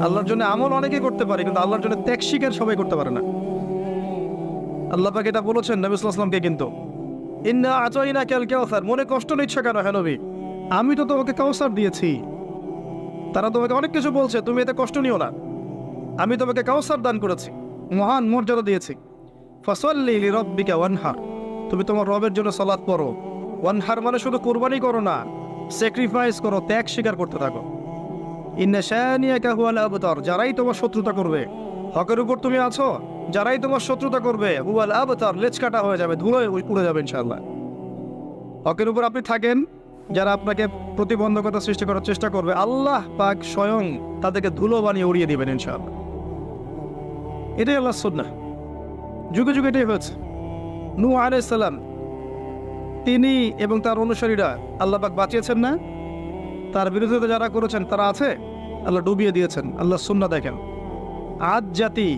আল্লাহর জন্য আমল অনেকেই করতে পারে, কিন্তু আল্লাহর জন্য ত্যাগ স্বীকার সবাই করতে পারে না। আল্লাহ পাক এটা বলেছেন নবী সাল্লাল্লাহু আলাইহি ওয়াসাল্লামকে, কিন্তু ইন্না আতাইনাকাল কাউসার, মনে কষ্ট নিচ্ছ কেন হে নবী? আমি তো তোমাকে কাউসার দিয়েছি। তারা তোমাকে অনেক কিছু বলছে, তুমি এতে কষ্ট নিও না। আমি তোমাকে কাউসার দান করেছি, মহান মর্যাদা দিয়েছি। ফাসাল্লি লিরাব্বিকা ওয়ানহার, তুমি তোমার রবের জন্য সালাত পড়ো। ওয়ানহার মানে শুধু কুরবানি করো না, স্যাক্রিফাইস করো, ত্যাগ স্বীকার করতে থাকো। ইন্না শানিয়াকা হুয়াল আবতার, যারাই তোমার শত্রুতা করবে, হকের উপর তুমি আছো, যারাই তোমার শত্রুতা করবে, হুয়াল আবতার, লেজ কাটা হয়ে যাবে, ধুলোয় উড়ে যাবে ইনশাআল্লাহ। হকের উপর আপনি থাকেন, যারা আপনাকে প্রতিবন্ধকতা সৃষ্টি করার চেষ্টা করবে, আল্লাহ পাক স্বয়ং তাদেরকে ধুলো বানিয়ে উড়িয়ে দিবেন ইনশাআল্লাহ। এটাই আল্লাহর সুন্নাহ, যুগে যুগে এটাই হয়েছে। নূহ আলাইহিস সালাম, তিনি এবং তার অনুসারীরা আল্লাহ পাক বাঁচিয়েছেন না? তার বিরোধিতা যারা করেছেন তারা আছে, আল্লাহ ডুবিয়ে দিয়েছেন। আল্লাহ সুন্নাহ দেখেন। আদ জাতি,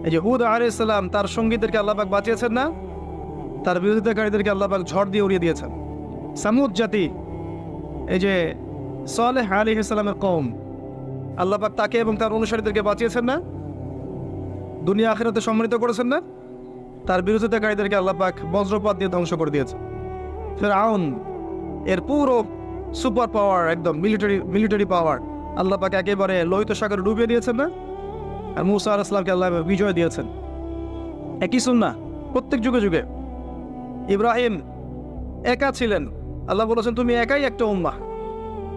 এই যে হুদ আলাইহিস সালাম, তার সঙ্গীদেরকে আল্লাহ পাক বাঁচিয়েছেন না? তার বিরোধিতাকারীদেরকে আল্লাহ পাক ঝড় দিয়ে উড়িয়ে দিয়েছেন। সামুদ জাতি, এই যে সালেহ আলাইহিস সালামের কওম, আল্লাহ পাক তাকে এবং তার অনুসারীদেরকে বাঁচিয়েছেন না? দুনিয়া আখিরাতে সম্মানিত করেছেন না? তার বিরোধিতাকারীদেরকে আল্লাহ পাক বজ্রপাত দিয়ে ধ্বংস করে দিয়েছে। ফিরআউন, এর পুরো সুপার পাওয়ার, একদম মিলিটারি পাওয়ার, আল্লাহ পাক একেবারে লোহিত সাগরে ডুবিয়ে দিয়েছেন না? আর মূসা আলাইহিস সালামকে আল্লাহ বিজয় দিয়েছেন। একই সুন্নাহ প্রত্যেক যুগে যুগে। ইব্রাহিম একা ছিলেন, আল্লাহ বলেছেন তুমি একাই একটা উম্মাহ।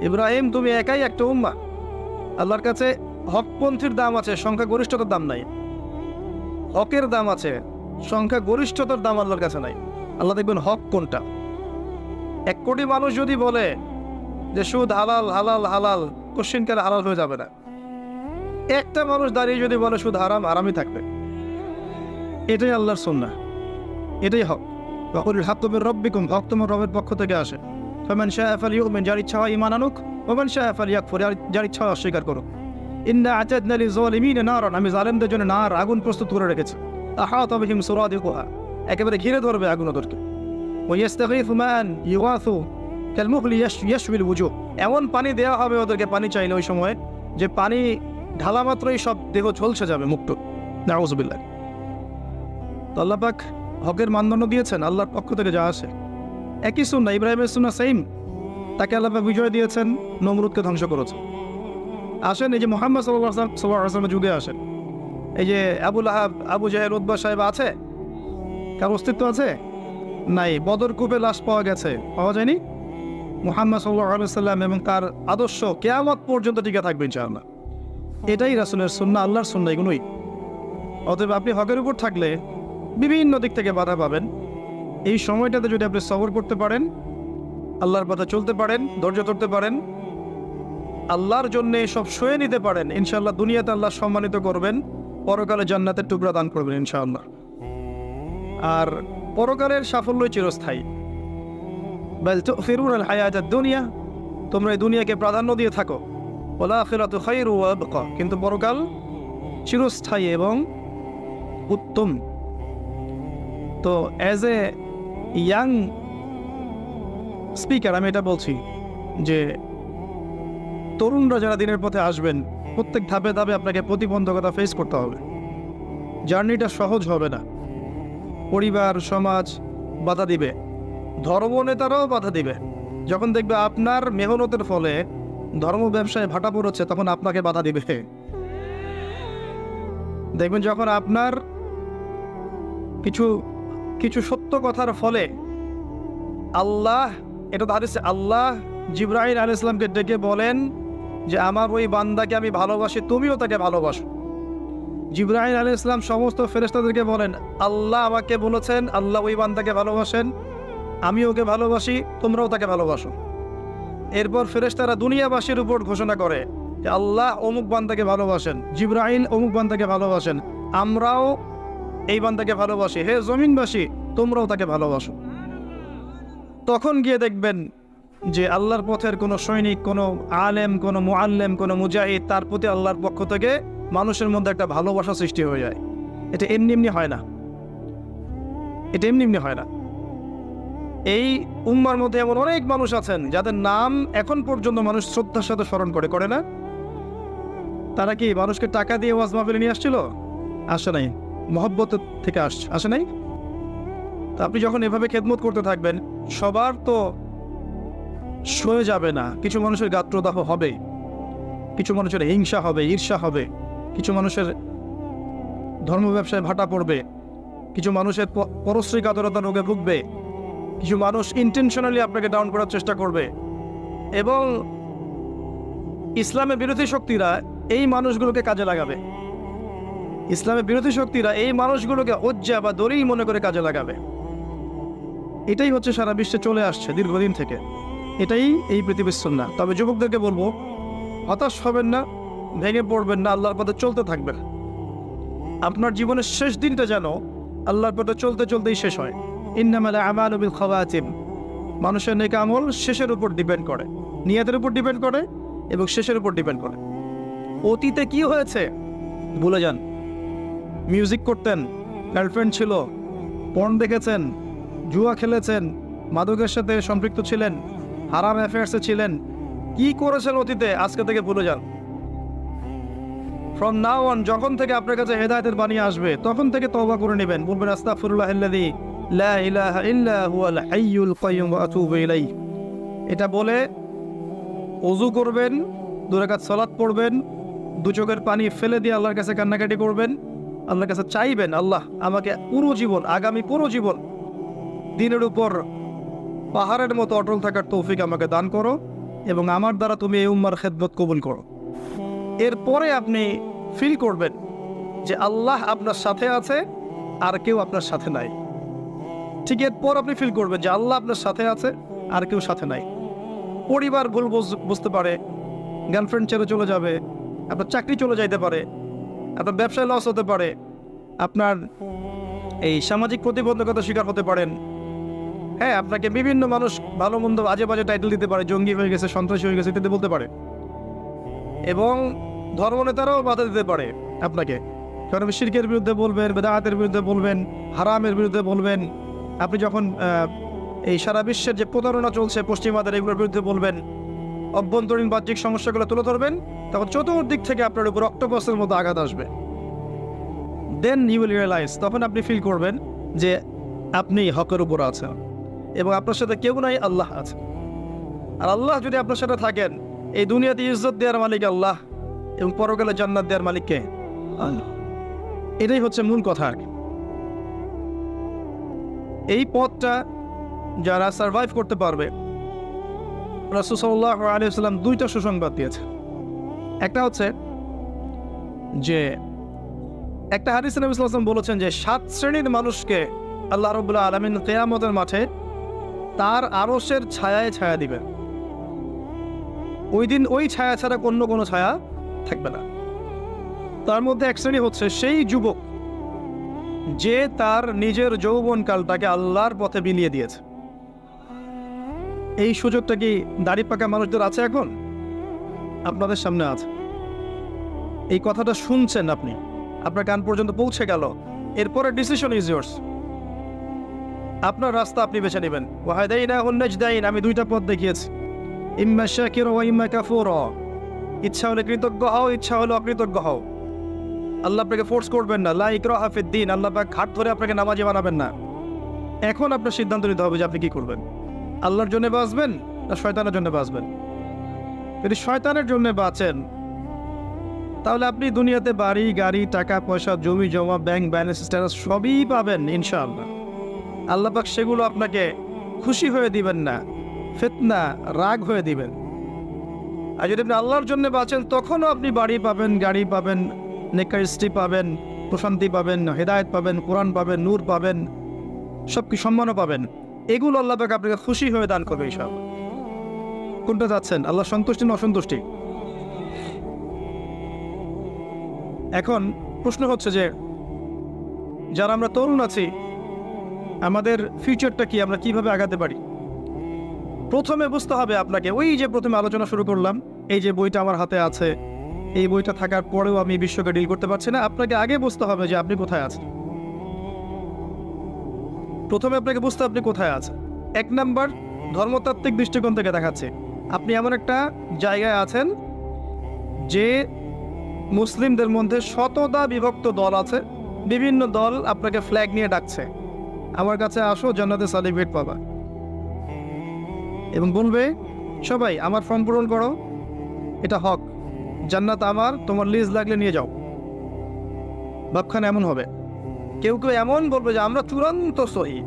ইব্রাহিম, তুমি একাই একটা উম্মাহ। আল্লাহর কাছে হকপন্থীর দাম আছে, সংখ্যা গরিষ্ঠতার দাম নাই। হকের দাম আছে, সংখ্যা গরিষ্ঠতার দাম আল্লাহর কাছে নাই। আল্লাহ দেখবেন হক কোনটা। 1 কোটি মানুষ যদি বলে যে সুদ হালাল হালাল হালাল, কোশ্চিনকালে হালাল হয়ে যাবে না। একটা মানুষ দাঁড়িয়ে যদি বলে সুদ হারাম, হারামই থাকবে। এটাই আল্লাহর সুন্নাহ, এটাই হক। ওয়াকুল হাক্কু মির রাব্বিকুম, হক তোমার রবের পক্ষ থেকে আসে। ফামান শাআ ফালইউমিন, যার ইচ্ছা হয় ঈমান আনুক, ওয়ামান শাআ ফালইয়াকফুর, যার ইচ্ছা হয় অস্বীকার করুক। ইন্না আ'তাদনা লিয-যালিমিনা নারান, আমি জালেমদের জন্য নার, আগুন প্রস্তুত করে রেখেছি। আহাতা বিহিম সুরাদিকুহা, একেবারে ঘিরে ধরবে আগুন ওদেরকে। ওয়া ইস্তাগীথু মান ইউগাথু কালমুহলি ইয়াশবিল ওয়ুজুহ, এমন পানি দেওয়া হবে ওদেরকে, পানি চাইলে ওই সময়, যে পানি ঢালা মাত্রই সব দেহ ঝলসে যাবে, মুক্ত। নাউযুবিল্লাহ। তো আল্লাহ পাক হকের মানদণ্ড দিয়েছেন, আল্লাহর পক্ষ থেকে যা আসে। একই সুন্নাহ, ইব্রাহিমের সুন্নাহ সেম। তাকে আল্লাহ পাক বিজয় দিয়েছেন, নমরুদকে ধ্বংস করেছে। আসেন, এই যে মুহাম্মদ সাল্লাল্লাহু আলাইহি ওয়াসাল্লামের যুগে আসেন, এই যে আবু লাহাব, আবু জাহেল, উতবা সাহেব আছে? কার অস্তিত্ব আছে? নাই। বদর কূপে লাশ পাওয়া গেছে, পাওয়া যায়নি। মুহাম্মদ সাল্লাল্লাহু আলাইহি ওয়াসাল্লাম এবং তার আদর্শ কিয়ামত পর্যন্ত টিকে থাকবে ইনশাআল্লাহ। এটাই রাসূলের সুন্নাহ, আল্লাহর সুন্নাহ, এগুলোই। অতএব আপনি হকের উপর থাকলে বিভিন্ন দিক থেকে বাধা পাবেন। এই সময়টাতে যদি আপনি সবর করতে পারেন, আল্লাহর পথে চলতে পারেন, ধৈর্য ধরতে পারেন, আল্লাহর জন্য সব সয়ে নিতে পারেন, ইনশাআল্লাহ দুনিয়াতে আল্লাহ সম্মানিত করবেন, পরকালে জান্নাতের টুকরা দান করবেন ইনশাআল্লাহ। আর পরকালের সাফল্যই চিরস্থায়ী। বাল তু'থিরুনাল হায়াতাদ দুনিয়া, তোমরা এই দুনিয়াকে প্রাধান্য দিয়ে থাকো। ওয়াল আখিরাতু খায়রু ওয়া আবকা, কিন্তু পরকাল চিরস্থায়ী এবং উত্তম। তো অ্যাজ এ ইয়াং স্পিকার আমি এটা বলছি যে তরুণরা যারা দিনের পথে আসবেন, প্রত্যেক ধাপে ধাপে আপনাকে প্রতিবন্ধকতা ফেস করতে হবে। জার্নিটা সহজ হবে না। পরিবার, সমাজ বাধা দিবে, ধর্মনেতারাও বাধা দিবে। যখন দেখবে আপনার মেহনতের ফলে ধর্ম ব্যবসায় ভাটা পড়ছে, তখন আপনাকে বাধা দিবে। দেখবেন যখন আপনার কিছু কিছু সত্য কথার ফলে আল্লাহ, এটা তো হাদিসে আল্লাহ জিবরাইল আলাইহিস সালামকে ডেকে বলেন যে আমার ওই বান্দাকে আমি ভালোবাসি, তুমিও তাকে ভালোবাসো। জিবরাইল আলাইহিস সালাম সমস্ত ফেরেশতাদেরকে বলেন আল্লাহ আমাকে বলেছেন, আল্লাহ ওই বান্দাকে ভালোবাসেন, আমি ওকে ভালোবাসি, তোমরাও তাকে ভালোবাসো। এরপর ফেরেশতারা দুনিয়াবাসীর উপর ঘোষণা করে যে আল্লাহ অমুক বান্দাকে ভালোবাসেন, জিবরাইল অমুক বান্দাকে ভালোবাসেন, আমরাও এই বান্দাকে ভালোবাসি, হে জমিনবাসী তোমরাও তাকে ভালোবাসো। তখন গিয়ে দেখবেন যে আল্লাহর পথের কোনো সৈনিক, কোনো আলেম, কোনো মুআল্লিম, কোনো মুজাহিদ, তার প্রতি আল্লাহর পক্ষ থেকে মানুষের মধ্যে একটা ভালোবাসা সৃষ্টি হয়ে যায়। এটা এমনি এমনি হয় না, এটা এমনি এমনি হয় না। এই উম্মার মধ্যে এমন অনেক মানুষ আছেন যাদের নাম এখন পর্যন্ত মানুষ শ্রদ্ধার সাথে স্মরণ করে, করে না? তারা কি মানুষকে টাকা দিয়ে ওয়াজ মাহফিলে নিয়ে আসছিল? আসে নাই। মহব্বত থেকে আসে নাই। তা আপনি যখন এভাবে খেদমত করতে থাকবেন, সবার তো সয়ে যাবে না। কিছু মানুষের গাত্রদাহ হবে, কিছু মানুষের হিংসা হবে, ঈর্ষা হবে, কিছু মানুষের ধর্ম ব্যবসায় ভাটা পড়বে, কিছু মানুষের পরশ্রী কাতরতা রোগে ভুগবে, কিছু মানুষ ইন্টেনশনালি আপনাকে ডাউন করার চেষ্টা করবে। এবং ইসলামের বিরোধী শক্তিরা এই মানুষগুলোকে কাজে লাগাবে। ইসলামের বিরোধী শক্তিরা এই মানুষগুলোকে হজ্জা বা দড়ি মনে করে কাজে লাগাবে। এটাই হচ্ছে সারা বিশ্বে চলে আসছে দীর্ঘদিন থেকে। এটাই এই পৃথিবীর সুন্নাহ। তবে যুবকদেরকে বলবো, হতাশ হবেন না, ভেঙে পড়বেন না, আল্লাহর পথে চলতে থাকবেন। আপনার জীবনের শেষ দিনটা যেন আল্লাহর পথে চলতে চলতেই শেষ হয়। ইন্নামাল আমালু বিল খাওয়াতিম। মানুষের নেক আমল শেষের উপর ডিপেন্ড করে, নিয়তের উপর ডিপেন্ড করে এবং শেষের উপর ডিপেন্ড করে। অতীতে কি হয়েছে ভুলে যান। মিউজিক করতেন, গার্লফ্রেন্ড ছিল, পর্ন দেখেছেন, জুয়া খেলেছেন, মাদকের সাথে সম্পৃক্ত ছিলেন, হারাম অ্যাফেয়ার্সে ছিলেন, কি করেছেন অতীতে, আজকে থেকে ভুলে যান। ফ্রম নাও অন, যখন থেকে আপনার কাছে হেদায়েতের বাণী আসবে তখন থেকে তওবা করে নেবেন। বলবেন আস্তাগফিরুল্লাহাল্লাযী লা ইলাহা ইল্লা হুয়াল হাইয়ুল কাইয়্যুম ওয়া আতুবু ইলাইহি। এটা বলে ওযু করবেন, 2 রাকাত সালাত পড়বেন, 2 চোখের পানি ফেলে দিয়ে আল্লাহর কাছে কান্নাকাটি করবেন, আল্লাহর কাছে চাইবেন, আল্লাহ আমাকে পুরো জীবন, আগামী পুরো জীবন দিনের উপর পাহাড়ের মতো অটল থাকার তৌফিক আমাকে দান করো এবং আমার দ্বারা তুমি এই উম্মার খেদমত কবুল করো। এরপরে আপনি ফিল করবেন যে আল্লাহ আপনার সাথে আছে আর কেউ আপনার সাথে নাই। ঠিক এরপর আপনি ফিল করবেন যে আল্লাহ আপনার সাথে আছে আর কেউ সাথে নাই। পরিবার ভুল বুঝতে পারে, গার্লফ্রেন্ড ছেড়ে চলে যাবে, আপনার চাকরি চলে যাইতে পারে, আপনার ব্যবসায় লস হতে পারে, আপনার এই সামাজিক প্রতিবন্ধকতা শিকার হতে পারেন। হ্যাঁ, আপনাকে বিভিন্ন মানুষ ভালো মন্দ বাজে বাজে টাইটেল দিতে পারে, জঙ্গি হয়ে গেছে, সন্ত্রাসী হয়ে গেছে ইত্যাদি বলতে পারে। এবং ধর্মনেতারাও বাধা দিতে পারে আপনাকে, কারণ শিরকের বিরুদ্ধে বলবেন, বেদাতের বিরুদ্ধে বলবেন, হারামের বিরুদ্ধে বলবেন। আপনি যখন এই সারা বিশ্বের যে প্রতারণা চলছে পশ্চিমাদের, এগুলোর বিরুদ্ধে বলবেন, অভ্যন্তরীণ বাহ্যিক সমস্যাগুলো তুলে ধরবেন, তখন চতুর্দিক থেকে আপনার উপর অক্টোপাসের মতো আঘাত আসবে। দেন ইউ উইল রিয়েলাইজ, তখন আপনি ফিল করবেন যে আপনি হকের উপর আছেন এবং আপনার সাথে কেউ নাই, আল্লাহ আছে। আর আল্লাহ যদি আপনার সাথে থাকেন, এই দুনিয়াতে ইজ্জত দেওয়ার মালিক আল্লাহ এবং পরকালে জান্নাত দেওয়ার মালিক কে? আল্লাহ। এটাই হচ্ছে মূল কথা আর কি। এই পথটা যারা সার্ভাইভ করতে পারবে, রাসূল সাল্লাল্লাহু আলাইহি ওয়াসাল্লাম 2টা সুসংবাদ দিয়েছে। একটা হচ্ছে যে একটা হাদিসে নবী সাল্লাল্লাহু আলাইহি ওয়াসাল্লাম বলেছেন যে 7 শ্রেণীর মানুষকে আল্লাহ রাব্বুল আলামিন কিয়ামতের মাঠে তার আরশের ছায়ায় ছায়া দিবেন। ওই দিন ওই ছায়া ছাড়া অন্য কোনো ছায়া থাকবে না। তার মধ্যে এক শ্রেণী হচ্ছে সেই যুবক যে তার নিজের যৌবনকালটাকে আল্লাহর পথে বিলিয়ে দিয়েছে। এই সুযোগটা কি দাড়ি পাকা মানুষদের আছে? এখন আপনাদের সামনে আছে। এই কথাটা শুনছেন আপনি, আপনার কান পর্যন্ত পৌঁছে গেল। এরপরে ডিসিশন ইজ ইয়ার্স। আপনার রাস্তা আপনি বেছে নেবেন। ওয়াহাদাইনাহুন নাজদাইন, আমি 2টা পথ দেখিয়েছি, ইম্মা শাকিরা ওয়া ইম্মা কাফুরা। ইচ্ছা হলে কৃতজ্ঞ হও, ইচ্ছা হলে অকৃতজ্ঞ হও। আল্লাহ আপনাকে ফোর্স করবেন না, লা ইকরাহা ফিদ্দিন। আল্লাহ পাক হাত ধরে আপনাকে নামাজি বানাবেন না। এখন আপনার সিদ্ধান্ত নিতে হবে যে আপনি কি করবেন। আল্লাহর জন্য বাঁচবেন না শয়তানের জন্য বাঁচবেন? যদি শয়তানের জন্য বাঁচেন, তাহলে আপনি দুনিয়াতে বাড়ি গাড়ি, টাকা পয়সা, জমি জমা, ব্যাংক ব্যালেন্স, স্ট্যাটাস সবই পাবেন ইনশাআল্লাহ। আল্লাহ পাক সেগুলো আপনাকে খুশি হয়ে দিবেন না, ফিতনা, রাগ হয়ে দিবেন। আর যদি আপনি আল্লাহর জন্য বাঁচেন, তখনও আপনি বাড়ি পাবেন, গাড়ি পাবেন, নেককার স্ত্রী পাবেন, প্রশান্তি পাবেন, হেদায়েত পাবেন, কোরআন পাবেন, নূর পাবেন, সব কি সম্মানও পাবেন। এগুলো আল্লাহ পাক আপনাকে খুশি হয়ে দান করবে ইনশাআল্লাহ। কোনটা যাচ্ছেন, আল্লাহ সন্তুষ্টি না অসন্তুষ্টি? এখন প্রশ্ন হচ্ছে যে যারা আমরা তরুণ আছি, আমাদের ফিউচারটা কি, আমরা কিভাবে আগাতে পারি? প্রথমে বুঝতে হবে আপনাকে, ওই যে প্রথমে আলোচনা শুরু করলাম, এই যে বইটা আমার হাতে আছে, এই বইটা থাকার পরেও আমি বিশ্বকে ডিল করতে পারছি না। আপনাকে আগে বুঝতে হবে যে আপনি কোথায় আছেন। প্রথমে আপনাকে বুঝতে আপনি কোথায় আছেন। 1 নাম্বার, ধর্মতাত্ত্বিক দৃষ্টিকোণ থেকে দেখাচ্ছে আপনি এমন একটা জায়গায় আছেন যে মুসলিমদের মধ্যে শতদা বিভক্ত দল আছে, বিভিন্ন দল আপনাকে ফ্ল্যাগ নিয়ে ডাকছে, আমার কাছে আসো, জান্নাতে সার্টিফিকেট পাবা, এবং বলবে সবাই আমার ফর্ম পূরণ করো, এটা হক, জান্নাত আমার, তোমার লিজ লাগলে নিয়ে যাও। ভাবখানে এমন হবে। কেউ কেউ এমন বলবে যে আমরা চূড়ান্ত সহি,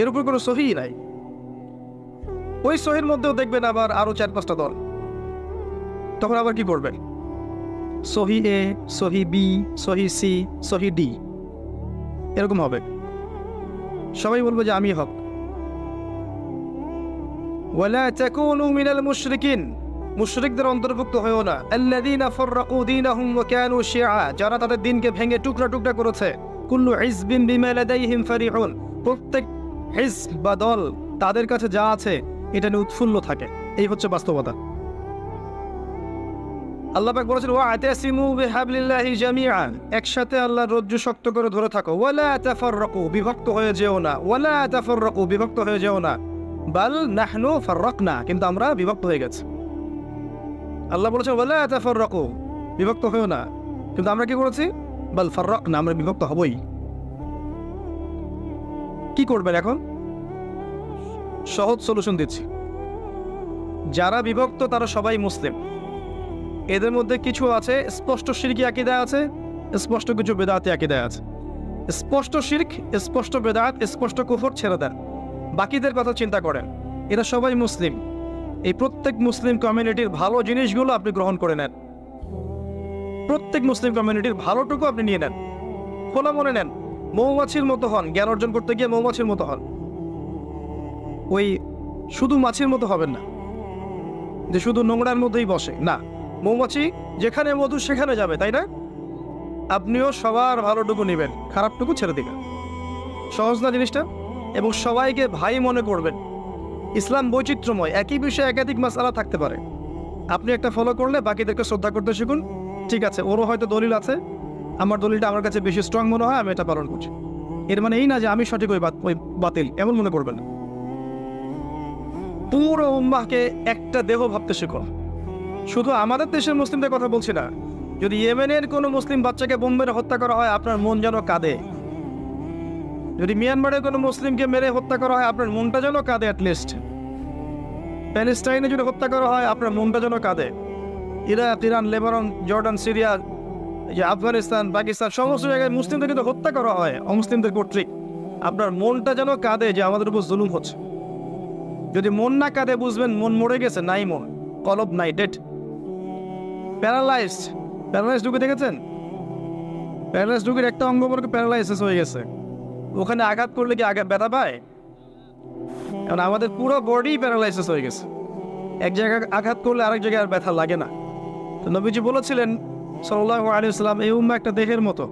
এর উপর কোনো সহি নাই। ওই সহির মধ্যেও দেখবেন আবার আরো 4-5টা দল। তখন আবার কি করবেন? সহি এ, সহি বি, সহি সি, সহি ডি, এরকম হবে। সবাই বলবে যে আমি হক। ওয়ালা তাকুনু মিনাল মুশরিকিন, মুশরিকদের অন্তর্ভুক্ত হয়েও না। আল্লাযীনা ফাররাকু দীনাহুম ওয়া কানু শিয়া, যারা তাদের দ্বীনকে ভেঙে টুকরা টুকরা করেছে। কুল্লু হিজবিন বিমা লাদাইহিম ফারিহুন, প্রত্যেক হিজব বা দল তাদের কাছে যা আছে এটা নিয়ে উৎফুল্ল থাকে। এই হচ্ছে বাস্তবতা। আল্লাহ পাক বলেছেন ওয়া'তাসিমু বিহাবলিল্লাহি জামিআন, একসাথে আল্লাহর রজ্জু শক্ত করে ধরে থাকো। ওয়ালা তাফাররাকু, বিভক্ত হয়ে যেও না। ওয়ালা তাফাররাকু, বিভক্ত হয়ে যেও না। বাল নাহনু ফাররাকনা, কিন্তু আমরা বিভক্ত হয়ে গেছি। আল্লাহ বলেছেন ওয়ালা তাফাররাকু, বিভক্ত হয়েও না, কিন্তু আমরা কি করেছি? বাল ফাররাকনা, আমরা বিভক্ত হবই। কি করবেন এখন? সহজ সলিউশন দিচ্ছি। যারা বিভক্ত তারা সবাই মুসলিম। এদের মধ্যে কিছু আছে স্পষ্ট শিরকি আকীদা আছে, স্পষ্ট কিছু বেদাতি আকীদা আছে। স্পষ্ট শিরক, স্পষ্ট বেদাত, স্পষ্ট কুফর ছেড়ে দেন, বাকিদের কথা চিন্তা করেন। এরা সবাই মুসলিম। এই প্রত্যেক মুসলিম কমিউনিটির ভালো জিনিসগুলো আপনি গ্রহণ করে নেন। প্রত্যেক মুসলিম কমিউনিটির ভালোটুকু আপনি নিয়ে নেন, খোলা মনে নেন। মৌমাছির মতো হন, জ্ঞান অর্জন করতে গিয়ে মৌমাছির মতো হন। ওই শুধু মাছির মতো হবেন না যে শুধু নোংরার মধ্যেই বসে, না। মৌমাছি যেখানে মধু সেখানে যাবে, তাই না? আপনিও সবার ভালোটুকু নেবেন, খারাপটুকু ছেড়ে দিবেন। সহজ না জিনিসটা? এবং সবাইকে ভাই মনে করবেন। ইসলাম বৈচিত্র্যময়, একই বিষয়ে একাধিক মাসআলা থাকতে পারে। আপনি একটা ফলো করলে বাকিদেরকে শ্রদ্ধা করতে শিখুন। ঠিক আছে, ওরও হয়তো দলিল আছে, আমার দলিলটা আমার কাছে বেশি স্ট্রং মনে হয়, আমি এটা পালন করছি। এর মানে এই না যে আমি সঠিক, ওই বাতিল, এমন মনে করবেন না। পুরো উম্মাহকে একটা দেহ ভাবতে শেখো। শুধু আমাদের দেশের মুসলিমদের কথা বলছি না, যদি ইয়েমেনের কোনো মুসলিম বাচ্চাকে বোম মেরে হত্যা করা হয় আপনার মন যেন কাঁদে। যদি মিয়ানমারের কোনো মুসলিমকে মেরে হত্যা করা হয় আপনার মনটা যেন কাঁদে। অ্যাটলিস্ট প্যালেস্টাইনে যদি হত্যা করা হয় আপনার মনটা যেন কাঁদে। Iraq, Iran, Lebanon, Jordan, Syria, যে আফগানিস্তান, পাকিস্তান, সমস্ত জায়গায় মুসলিমদের কিন্তু হত্যা করা হয় অমুসলিমদের কর্তৃক। আপনার মনটা যেন কাঁদে যে আমাদের উপর জুলুম হচ্ছে। যদি মন না কাঁদে বুঝবেন মন মরে গেছে, নাই মন, কলব নাই, ডেড, প্যারালাইজড। প্যারালাইজড রোগী দেখেছেন? প্যারালাইজড রোগীর একটা অঙ্গ প্যারালাইসিস হয়ে গেছে। ওখানে আঘাত করলে কি ব্যথা পায়? কারণ আমাদের পুরো বডি প্যারালাইসিস হয়ে গেছে। এক জায়গায় আঘাত করলে আরেক জায়গায় আর ব্যথা লাগে না। তো নবীজি বলেছিলেন সাল্লাল্লাহু আলাইহি ওয়াসাল্লাম, এই উম্মাহ একটা দেহের মতো,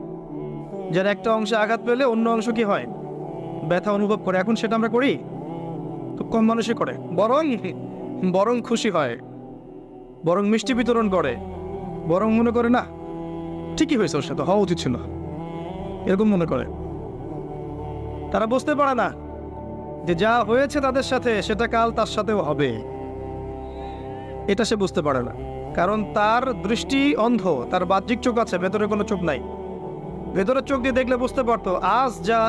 যার একটা অংশে আঘাত পেলে অন্য অংশ কি হয়? ব্যথা অনুভব করে। এখন সেটা আমরা করি? খুব কম মানুষই করে। বরং খুশি হয়, বরং মিষ্টি বিতরণ করে, বরং মনে করে না ঠিকই হয়েছে, ওর সাথে হওয়া উচিত ছিল, এরকম মনে করে। তারা বুঝতে পারে না যে যা হয়েছে তাদের সাথে সেটা কাল তার সাথেও হবে। এটা সে বুঝতে পারে না, কারণ তার দৃষ্টি অন্ধ। তার বাহ্যিক চোখ আছে, ভেতরে কোনো চোখ নাই। ভেতরের চোখ দিয়ে দেখলে বুঝতে পারতো আজ যা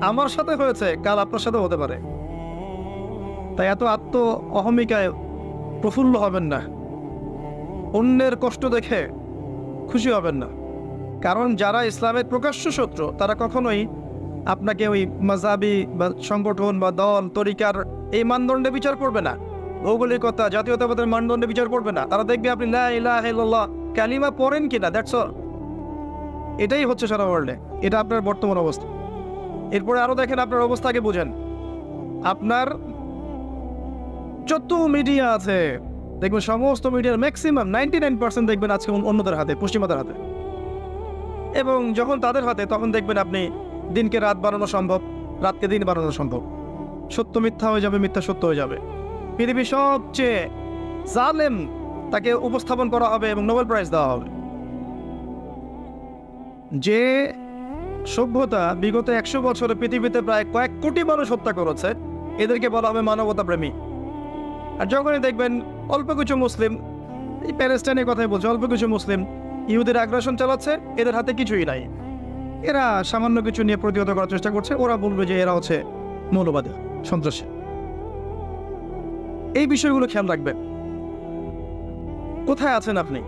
আমার সাথে হয়েছে কাল আপনার সাথে হতে পারে। তাই এত অহমিকায় প্রফুল্ল হবেন না, অন্যের কষ্ট দেখে খুশি হবেন না। কারণ যারা ইসলামের প্রকাশ্য শত্রু তারা কখনোই আপনাকে ওই মাযহাবি বা সংগঠন বা দল তরিকার এই মানদণ্ডে বিচার করবে না, ভৌগোলিকতা, জাতীয়তাবাদের মানদণ্ডে বিচার করবে না। তারা দেখবে আপনি লা ইলাহা ইল্লাল্লাহ কালিমা পড়েন কিনা, দ্যাটস অল। এটাই হচ্ছে সারা ওয়ার্ল্ডে, এটা আপনার বর্তমান অবস্থা। এরপরে আরো দেখেন, আপনার অবস্থাকে বুঝেন। আপনার যত মিডিয়া আছে দেখবেন, সমস্ত মিডিয়ার ম্যাক্সিমাম 99% দেখবেন আজকে অন্যদের হাতে, পশ্চিমাদের হাতে। এবং যখন তাদের হাতে, তখন দেখবেন আপনি দিনকে রাত বানানো সম্ভব, রাতকে দিন বানানো সম্ভব। সত্য মিথ্যা হয়ে যাবে, মিথ্যা সত্য হয়ে যাবে। পৃথিবীর সবচেয়ে জালেম তাকে উপস্থাপন করা হবে এবং নোবেল প্রাইজ দেওয়া হবে। যে সভ্যতা বিগত 100 বছরে পৃথিবীতে প্রায় কয়েক কোটি মানুষ হত্যা করেছে, এদেরকে বলা হবে মানবতা প্রেমী। আর যখনই দেখবেন অল্প কিছু মুসলিম, এই প্যালেস্টাইনের কথাই বলছে, অল্প কিছু মুসলিম ইহুদের আগ্রাসন চালাচ্ছে, এদের হাতে কিছুই নাই। এরা সামান্য কিছু নিয়ে প্রতিহত করার চেষ্টা করছে, ওরা বলবে যে এরা হচ্ছে মৌলবাদী, সন্ত্রাসী। এই বিষয়গুলো খেয়াল রাখবেন। কোথায় আছেন আপনি?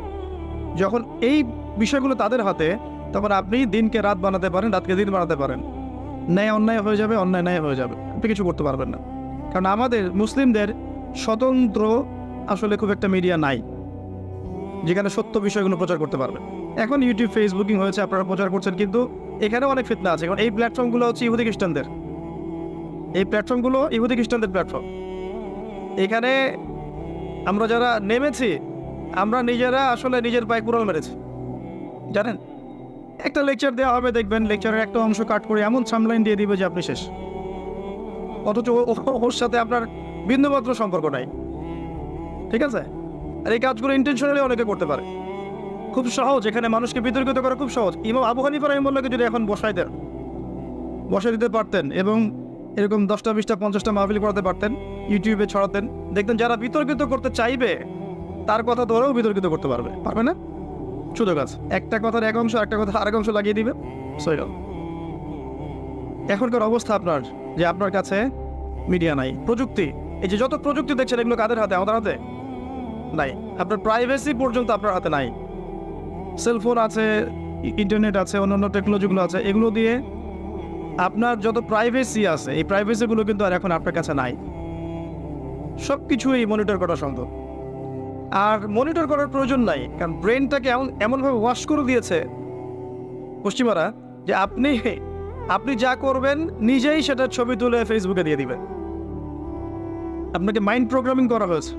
যখন এই বিষয়গুলো তাদের হাতে, তখন আপনি দিনকে রাত বানাতে পারেন, রাতকে দিন বানাতে পারেন। ন্যায় অন্যায় হয়ে যাবে, অন্যায় ন্যায় হয়ে যাবে, আপনি কিছু করতে পারবেন না। কারণ আমাদের মুসলিমদের স্বতন্ত্র আসলে খুব একটা মিডিয়া নাই যেখানে সত্য বিষয়গুলো প্রচার করতে পারবে। এখন ইউটিউব, ফেসবুকিং হয়েছে, আপনারা প্রচার করছেন, কিন্তু এখানেও অনেক ফিতনা আছে। কারণ এই প্ল্যাটফর্মগুলো হচ্ছে ইহুদি খ্রিস্টানদের, এই প্ল্যাটফর্মগুলো ইহুদি খ্রিস্টানদের প্ল্যাটফর্ম। এখানে আমরা যারা নেমেছি, আমরা নিজেরা আসলে নিজের পায়ে কুড়াল মেরেছি। জানেন, একটা লেকচার দেওয়া হবে, দেখবেন লেকচারের একটা অংশ কাট করে এমন সামলাইন দিয়ে দিবে যে আপনি শেষ, অথচ ওর সাথে আপনার বিন্দুমাত্র সম্পর্ক নাই। ঠিক আছে? আর এই কাজগুলো ইন্টেনশনালি অনেকে করতে পারে, খুব সহজ। এখানে মানুষকে বিতর্কিত করা খুব সহজ। ইমাম আবু হানিফা রাহিমাহুল্লাহকে যদি এখন বসাই দিতে পারতেন এবং এরকম 10টা 20টা 50টা মাহফিল করাতে পারতেন, ইউটিউবে ছড়াতেন, দেখতেন যারা বিতর্কিত করতে চাইবে তার কথা ধরেও বিতর্কিত করতে পারবে না। সুযোগ আছে, একটা কথার এক অংশ একটা কথা আরেক অংশ লাগিয়ে দিবে। সৈল এখনকার অবস্থা আপনার, যে আপনার কাছে মিডিয়া নাই, প্রযুক্তি, এই যে যত প্রযুক্তি দেখছেন এগুলো কাদের হাতে? আমাদের হাতে নাই। আপনার প্রাইভেসি পর্যন্ত আপনার হাতে নাই। সেলফোন আছে, ইন্টারনেট আছে, অন্যান্য টেকনোলজিগুলো আছে, এগুলো দিয়ে আপনার যত প্রাইভেসি আছে, এই প্রাইভেসিগুলো কিন্তু আর এখন আপনার কাছে নাই। সব কিছুই মনিটর করা সম্ভব। আর মনিটর করার প্রয়োজন নাই, কারণ ব্রেনটাকে এমনভাবে ওয়াশ করে দিয়েছে পশ্চিমারা যে আপনি যা করবেন নিজেই সেটা ছবি তুলে ফেসবুকে দিয়ে দিবেন। আপনাকে মাইন্ড প্রোগ্রামিং করা হয়েছে।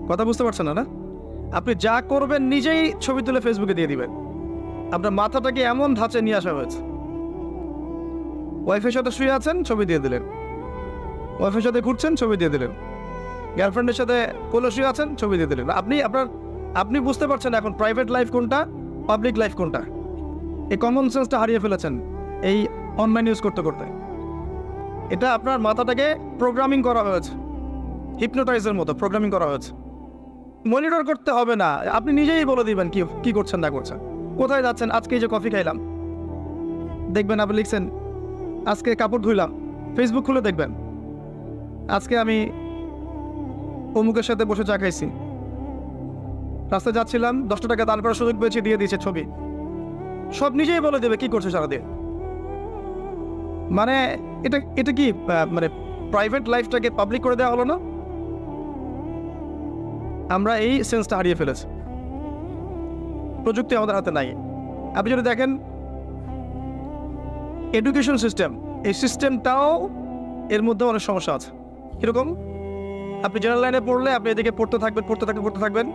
কথা বুঝতে পারছেন না? আপনি যা করবেন নিজেই ছবি তুলে ফেসবুকে দিয়ে দিবেন। আপনার মাথাটাকে এমন ধাঁচে নিয়ে আসা হয়েছে। ওয়াইফের সাথে শুয়ে আছেন, ছবি দিয়ে দিলেন। ওয়াইফের সাথে ঘুরছেন, ছবি দিয়ে দিলেন। গার্লফ্রেন্ডের সাথে কোলে শুয়ে আছেন, ছবি দিয়ে দিলেন। আপনি বুঝতে পারছেন এখন প্রাইভেট লাইফ কোনটা, পাবলিক লাইফ কোনটা। এই কমন সেন্সটা হারিয়ে ফেলেছেন এই অনলাইন ইউজ করতে করতে। এটা আপনার মাথাটাকে প্রোগ্রামিং করা হয়েছে, হিপনোটাইজের মতো প্রোগ্রামিং করা হয়েছে। মনিটর করতে হবে না, আপনি নিজেই বলে দিবেন কি করছেন না করছেন, কোথায় যাচ্ছেন। আজকে এই যে কফি খাইলাম, দেখবেন আপনি লিখছেন আজকে কাপড় ধুইলাম, ফেসবুক খুলে দেখবেন আজকে আমি অমুকের সাথে বসে চা খাইছি, রাস্তায় যাচ্ছিলাম 10 টাকা দান করার সুযোগ পেয়েছি, দিয়ে দিয়েছে ছবি। সব নিজেই বলে দেবে কি করছে সারাদিন। মানে এটা কি মানে প্রাইভেট লাইফটাকে পাবলিক করে দেওয়া হলো না? আমরা এই সেন্সটা হারিয়ে ফেলেছি। প্রযুক্তি আমাদের হাতে নাই। আপনি যদি দেখেন এডুকেশন সিস্টেম, এই সিস্টেমটাও এর মধ্যে অনেক সমস্যা আছে। কীরকম? আপনি জেনারেল লাইনে পড়লে আপনি এদিকে পড়তে থাকবেন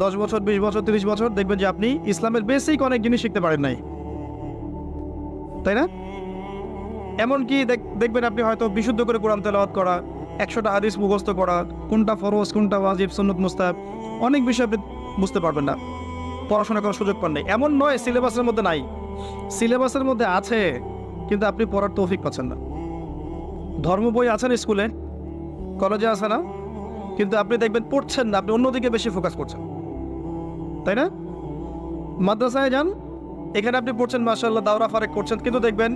10 বছর 20 বছর 30 বছর, দেখবেন যে আপনি ইসলামের বেসিক অনেক জিনিস শিখতে পারেন নাই, তাই না? এমনকি দেখবেন আপনি হয়তো বিশুদ্ধ করে কোরআন তেলাওয়াত করা, 100টা হাদিস মুখস্থ করা, কোনটা ফরজ কোনটা ওয়াজিব সুন্নত মুস্তাহাব, অনেক বিষয় আপনি বুঝতে পারবেন না, পড়াশোনা করার সুযোগ পান নাই। এমন নয় সিলেবাসের মধ্যে নাই, সিলেবাসের মধ্যে আছে, কিন্তু আপনি পড়ার তৌফিক পাচ্ছেন না। ধর্ম বই আছে না স্কুলে, কলেজে আছে না, কিন্তু আপনি দেখবেন পড়ছেন না, আপনি অন্যদিকে বেশি ফোকাস করছেন, তাই না? মাদ্রাসায় যান, এখানে আপনি পড়ছেন মাশাআল্লাহ, দাওরা ফারেক করছেন, কিন্তু দেখবেন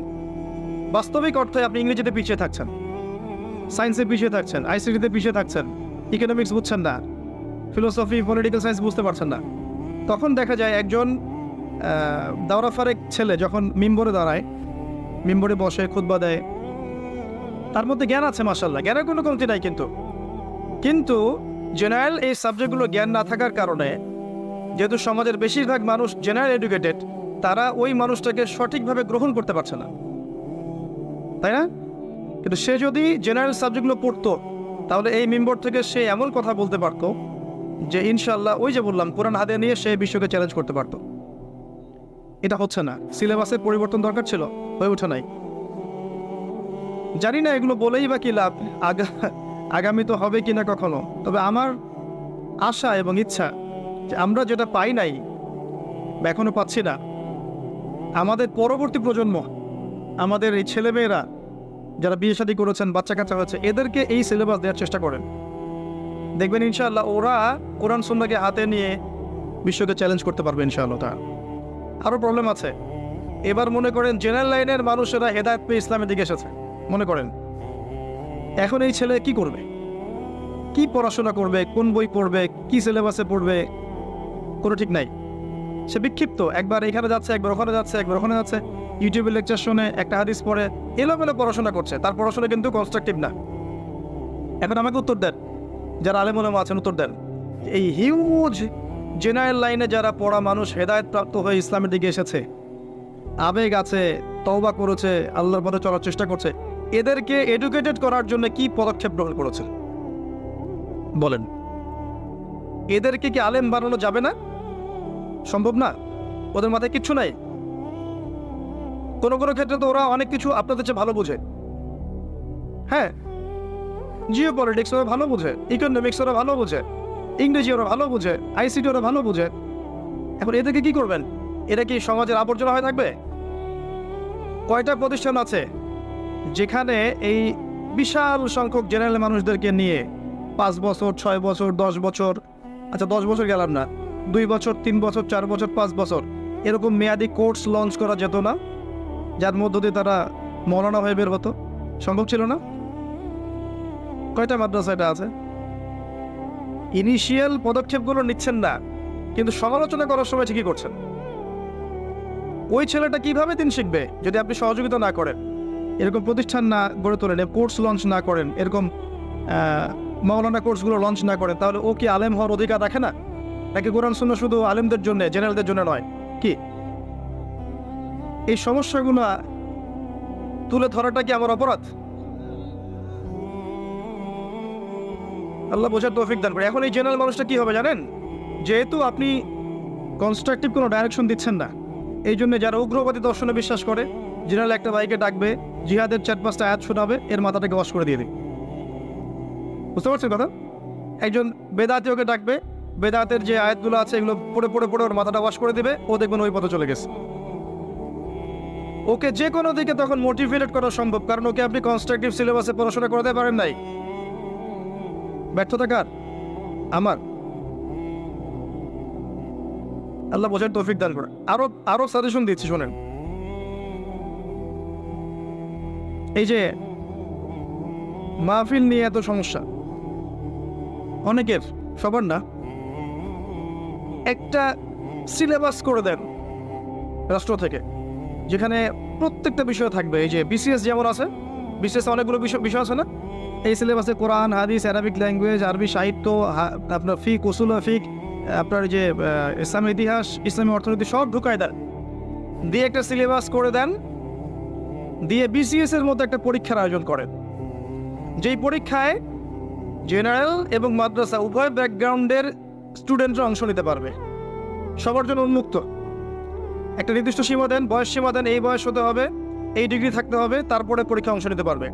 বাস্তবিক অর্থে আপনি ইংরেজিতে পিছিয়ে থাকছেন, সায়েন্সে পিছিয়ে থাকছেন, আইসিটিতে পিছিয়ে থাকছেন, ইকোনমিক্স বুঝছেন না, ফিলোসফি পলিটিক্যাল সায়েন্স বুঝতে পারছেন না। তখন দেখা যায় একজন দাওরা ফারেক ছেলে যখন মিম্বরে দাঁড়ায়, মিম্বরে বসে খুতবা দেয়, তার মধ্যে জ্ঞান আছে মাশাআল্লাহ, জ্ঞানের কোনো কমতি নাই, কিন্তু জেনারেল এই সাবজেক্টগুলো জ্ঞান না থাকার কারণে, যেহেতু সমাজের বেশিরভাগ মানুষ জেনারেল এডুকেটেড, তারা ওই মানুষটাকে সঠিকভাবে গ্রহণ করতে পারছে না, তাই না? কিন্তু সে যদি জেনারেল সাবজেক্টগুলো পড়তো, তাহলে এই মিম্বর থেকে সে এমন কথা বলতে পারতো যে ইনশাআল্লাহ ওই যে বললাম কোরআন হাতে নিয়ে সে বিশ্বকে চ্যালেঞ্জ করতে পারতো। এটা হচ্ছে না। সিলেবাসের পরিবর্তন দরকার ছিল, হয়ে ওঠে নাই। জানি না এগুলো বলেই বা কি লাভ, আগামী তো হবে কিনা কখনো। তবে আমার আশা এবং ইচ্ছা যে আমরা যেটা পাই নাই বা এখনো পাচ্ছি না, আমাদের পরবর্তী প্রজন্ম, আমাদের এই ছেলেমেয়েরা যারা বিয়ে শাদী করেছেন, বাচ্চা কাচ্চা হয়েছে, এদেরকে এই সিলেবাস দেওয়ার চেষ্টা করেন। দেখবেন ইনশাআল্লাহ ওরা কোরআন সুন্নাহকে হাতে নিয়ে বিশ্বকে চ্যালেঞ্জ করতে পারবে ইনশাআল্লাহ। আরও প্রবলেম আছে। এবার মনে করেন জেনারেল লাইনের মানুষেরা হেদায়েত পেয়ে ইসলামের দিকে এসেছে, মনে করেন এখন এই ছেলে কি করবে, কি পড়াশোনা করবে, কোন বই পড়বে, কি সিলেবাসে পড়বে, কোনো ঠিক নাই। সে বিক্ষিপ্ত, একবার এখানে যাচ্ছে, একবার ওখানে যাচ্ছে, একবার ওখানে যাচ্ছে, ইউটিউবে লেকচার শুনে, একটা হাদিস পড়ে, এলোমেলো পড়াশোনা করছে, তার পড়াশোনা কিন্তু কনস্ট্রাকটিভ না। এখন আমাকে উত্তর দেন, যারা আলেম ওলামা আছেন উত্তর দেন, এই হিউজ জেনারেল লাইনে যারা পড়া মানুষ হেদায়েত প্রাপ্ত হয়ে ইসলামের দিকে এসেছে, আবেগ আছে, তওবা করেছে, আল্লাহর পথে চলার চেষ্টা করছে, এদেরকে এডুকেটেড করার জন্য কি পদক্ষেপ গ্রহণ করেছে বলেন? এদেরকে কি আলেম বানানো যাবে না? সম্ভব না? ওদের মাথায় কিচ্ছু নাই? কোনো কোনো ক্ষেত্রে তো ওরা অনেক কিছু আপনাদের চেয়ে ভালো বোঝে। হ্যাঁ, জিও পলিটিক্স ওরা ভালো বোঝে, ইকোনমিক্স ওরা ভালো বোঝে, ইংরেজি ওরা ভালো বোঝে, আইসিটি ওরা ভালো বোঝে। এখন এদেরকে কি করবেন? এরা কি সমাজের আবর্জনা হয়ে থাকবে? কয়টা প্রতিষ্ঠান আছে যেখানে এই বিশাল সংখ্যক জেনারেল মানুষদেরকে নিয়ে 5 বছর, 6 বছর, 10 বছর, আচ্ছা 10 বছর গেলাম না, 2 বছর, 3 বছর, 4 বছর, 5 বছর এরকম মেয়াদি কোর্স লঞ্চ করা যেত না, যার মধ্য দিয়ে তারা মৌলানা হয়ে বের হতো? সম্ভব ছিল না? কয়টা মাদ্রাসা এটা আছে? ইনিশিয়াল পদক্ষেপগুলো নিচ্ছেন না, কিন্তু সমালোচনা করার সময় ঠিকই করছেন। ওই ছেলেটা কিভাবে দিন শিখবে যদি আপনি সহযোগিতা না করেন, এরকম প্রতিষ্ঠান না গড়ে তোলেন, কোর্স লঞ্চ না করেন, এরকম মাওলানা কোর্সগুলো লঞ্চ না করেন? তাহলে ও কি আলেম হওয়ার অধিকার রাখে না? নাকি কোরআন সুন্নাহ শুধু আলেমদের জন্য, জেনারেলদের জন্য নয়? কি এই সমস্যাগুলো তুলে ধরাটা কি আমার অপরাধ? আল্লাহ বোঝার তৌফিক দান করে। এখন এই জেনারেল মানুষটা কি হবে জানেন? যেহেতু আপনি কনস্ট্রাকটিভ কোনো ডাইরেকশন দিচ্ছেন না, এই জন্য যারা উগ্রবাদী দর্শনে বিশ্বাস করে, জেনারেল একটা ভাইকে ডাকবে, জিহাদের 4-5টা আয়াত শোনাবে, এর মাথাটাকে ওয়াশ করে দিয়ে দিবে। বুঝতে পারছেন কথা? একজন বেদাতীয়কে ডাকবে, বেদাতের যে আয়াতগুলো আছে এগুলো পড়ে পড়ে পড়ে ওর মাথাটা ওয়াশ করে দিবে, ও দেখবেন ওই পথে চলে গেছে। ওকে যে কোনো দিকে তখন মোটিভেটেড করা সম্ভব, কারণ ওকে আপনি কনস্ট্রাকটিভ সিলেবাসে পড়াশোনা করাতে পারেন নাই। ব্যর্থতা কার? আমার। আল্লাহ বোঝার তৌফিক দান করে। আরো সাজেশন দিচ্ছি, শোনেন। এই যে মাহফিল নিয়ে এত সমস্যা অনেকের, সবার না, একটা সিলেবাস করে দেন রাষ্ট্র থেকে, যেখানে প্রত্যেকটা বিষয় থাকবে। এই যে বিসিএস যেমন আছে, বিসিএস অনেকগুলো বিষয় আছে না, এই সিলেবাসে কোরআন, হাদিস, অ্যারাবিক ল্যাঙ্গুয়েজ, আরবি সাহিত্য, আপনার ফিক, উসুল ফিক, আপনার যে ইসলামের ইতিহাস, ইসলামী অর্থনীতি সব ঢুকায় দেন, দিয়ে একটা সিলেবাস করে দেন, দিয়ে বিসিএস এর মতো একটা পরীক্ষার আয়োজন করেন, যেই পরীক্ষায় জেনারেল এবং মাদ্রাসা উভয় ব্যাকগ্রাউন্ডের স্টুডেন্টরা অংশ নিতে পারবে, সবার জন্য উন্মুক্ত। একটা নির্দিষ্ট সীমা দেন, বয়স সীমা দেন, এই বয়স হতে হবে, এই ডিগ্রি থাকতে হবে, তারপরে পরীক্ষা অংশ নিতে পারবে।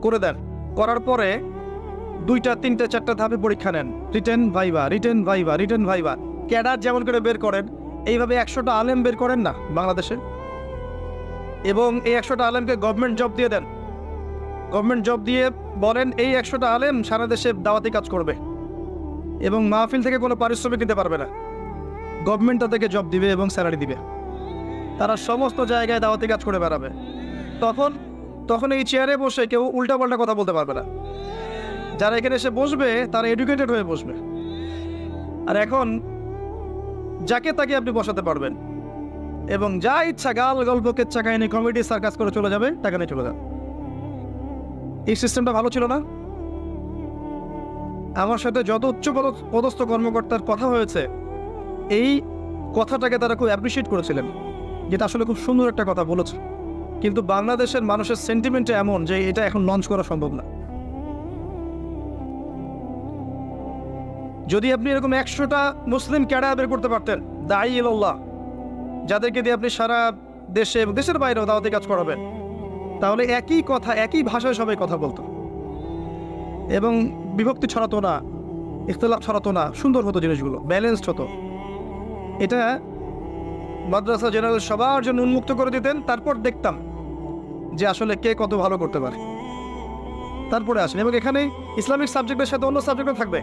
করে দেন, করার পরে 2টা 3টা 4টা ধাপে পরীক্ষা নেন, written viva, written viva, written viva. Cadre যেমন করে বের করেন, এইভাবে 100টা আলেম বের করেন না বাংলাদেশে, এবং এই 100টা আলেমকে গভর্নমেন্ট জব দিয়ে দেন। গভর্নমেন্ট জব দিয়ে বলেন এই 100টা আলেম সারা দেশে দাওয়াতি কাজ করবে, এবং মাহফিল থেকে কোনো পারিশ্রমিক নিতে পারবে না, গভর্নমেন্ট তাদেরকে জব দিবে এবং স্যালারি দিবে, তারা সমস্ত জায়গায় দাওয়াতি কাজ করে বেড়াবে। তখন এই চেয়ারে বসে কেউ উল্টাপাল্টা কথা বলতে পারবে না। যারা এখানে এসে বসবে তারা এডুকেটেড হয়ে বসবে। আর এখন যাকে তাকে আপনি বসাতে পারবেন, এবং যা ইচ্ছা গাল গল্প কেচ্ছা কাহিনী কমেডি সার্কাস করে চলে যাবে, টাকা নিয়ে চলে যাবে। এই সিস্টেমটা ভালো ছিল না? আমার সাথে যত উচ্চ পদস্থ কর্মকর্তার কথা হয়েছে, এই কথাটাকে তারা খুব অ্যাপ্রিসিয়েট করেছিলেন, যেটা আসলে খুব সুন্দর একটা কথা বলেছে। কিন্তু বাংলাদেশের মানুষের সেন্টিমেন্ট এমন যে এটা এখন লঞ্চ করা সম্ভব না। যদি আপনি এরকম 100টা মুসলিম ক্যাডার বের করতে পারতেন, দাঈ ইলাল্লাহ, যাদেরকে দিয়ে আপনি সারা দেশে এবং দেশের বাইরেও দাওয়াতি কাজ করাবেন, তাহলে একই কথা, একই ভাষায় সবাই কথা বলতো, এবং বিভক্তি ছড়াতো না, ইখতিলাফ ছড়াতো না, সুন্দর হতো, জিনিসগুলো ব্যালেন্সড হতো। এটা মাদ্রাসা জেনারেল সবার জন্য উন্মুক্ত করে দিতেন, তারপর দেখতাম যে আসলে কে কত ভালো করতে পারে, তারপরে আসেন। এবং এখানে ইসলামিক সাবজেক্টের সাথে অন্য সাবজেক্টও থাকবে,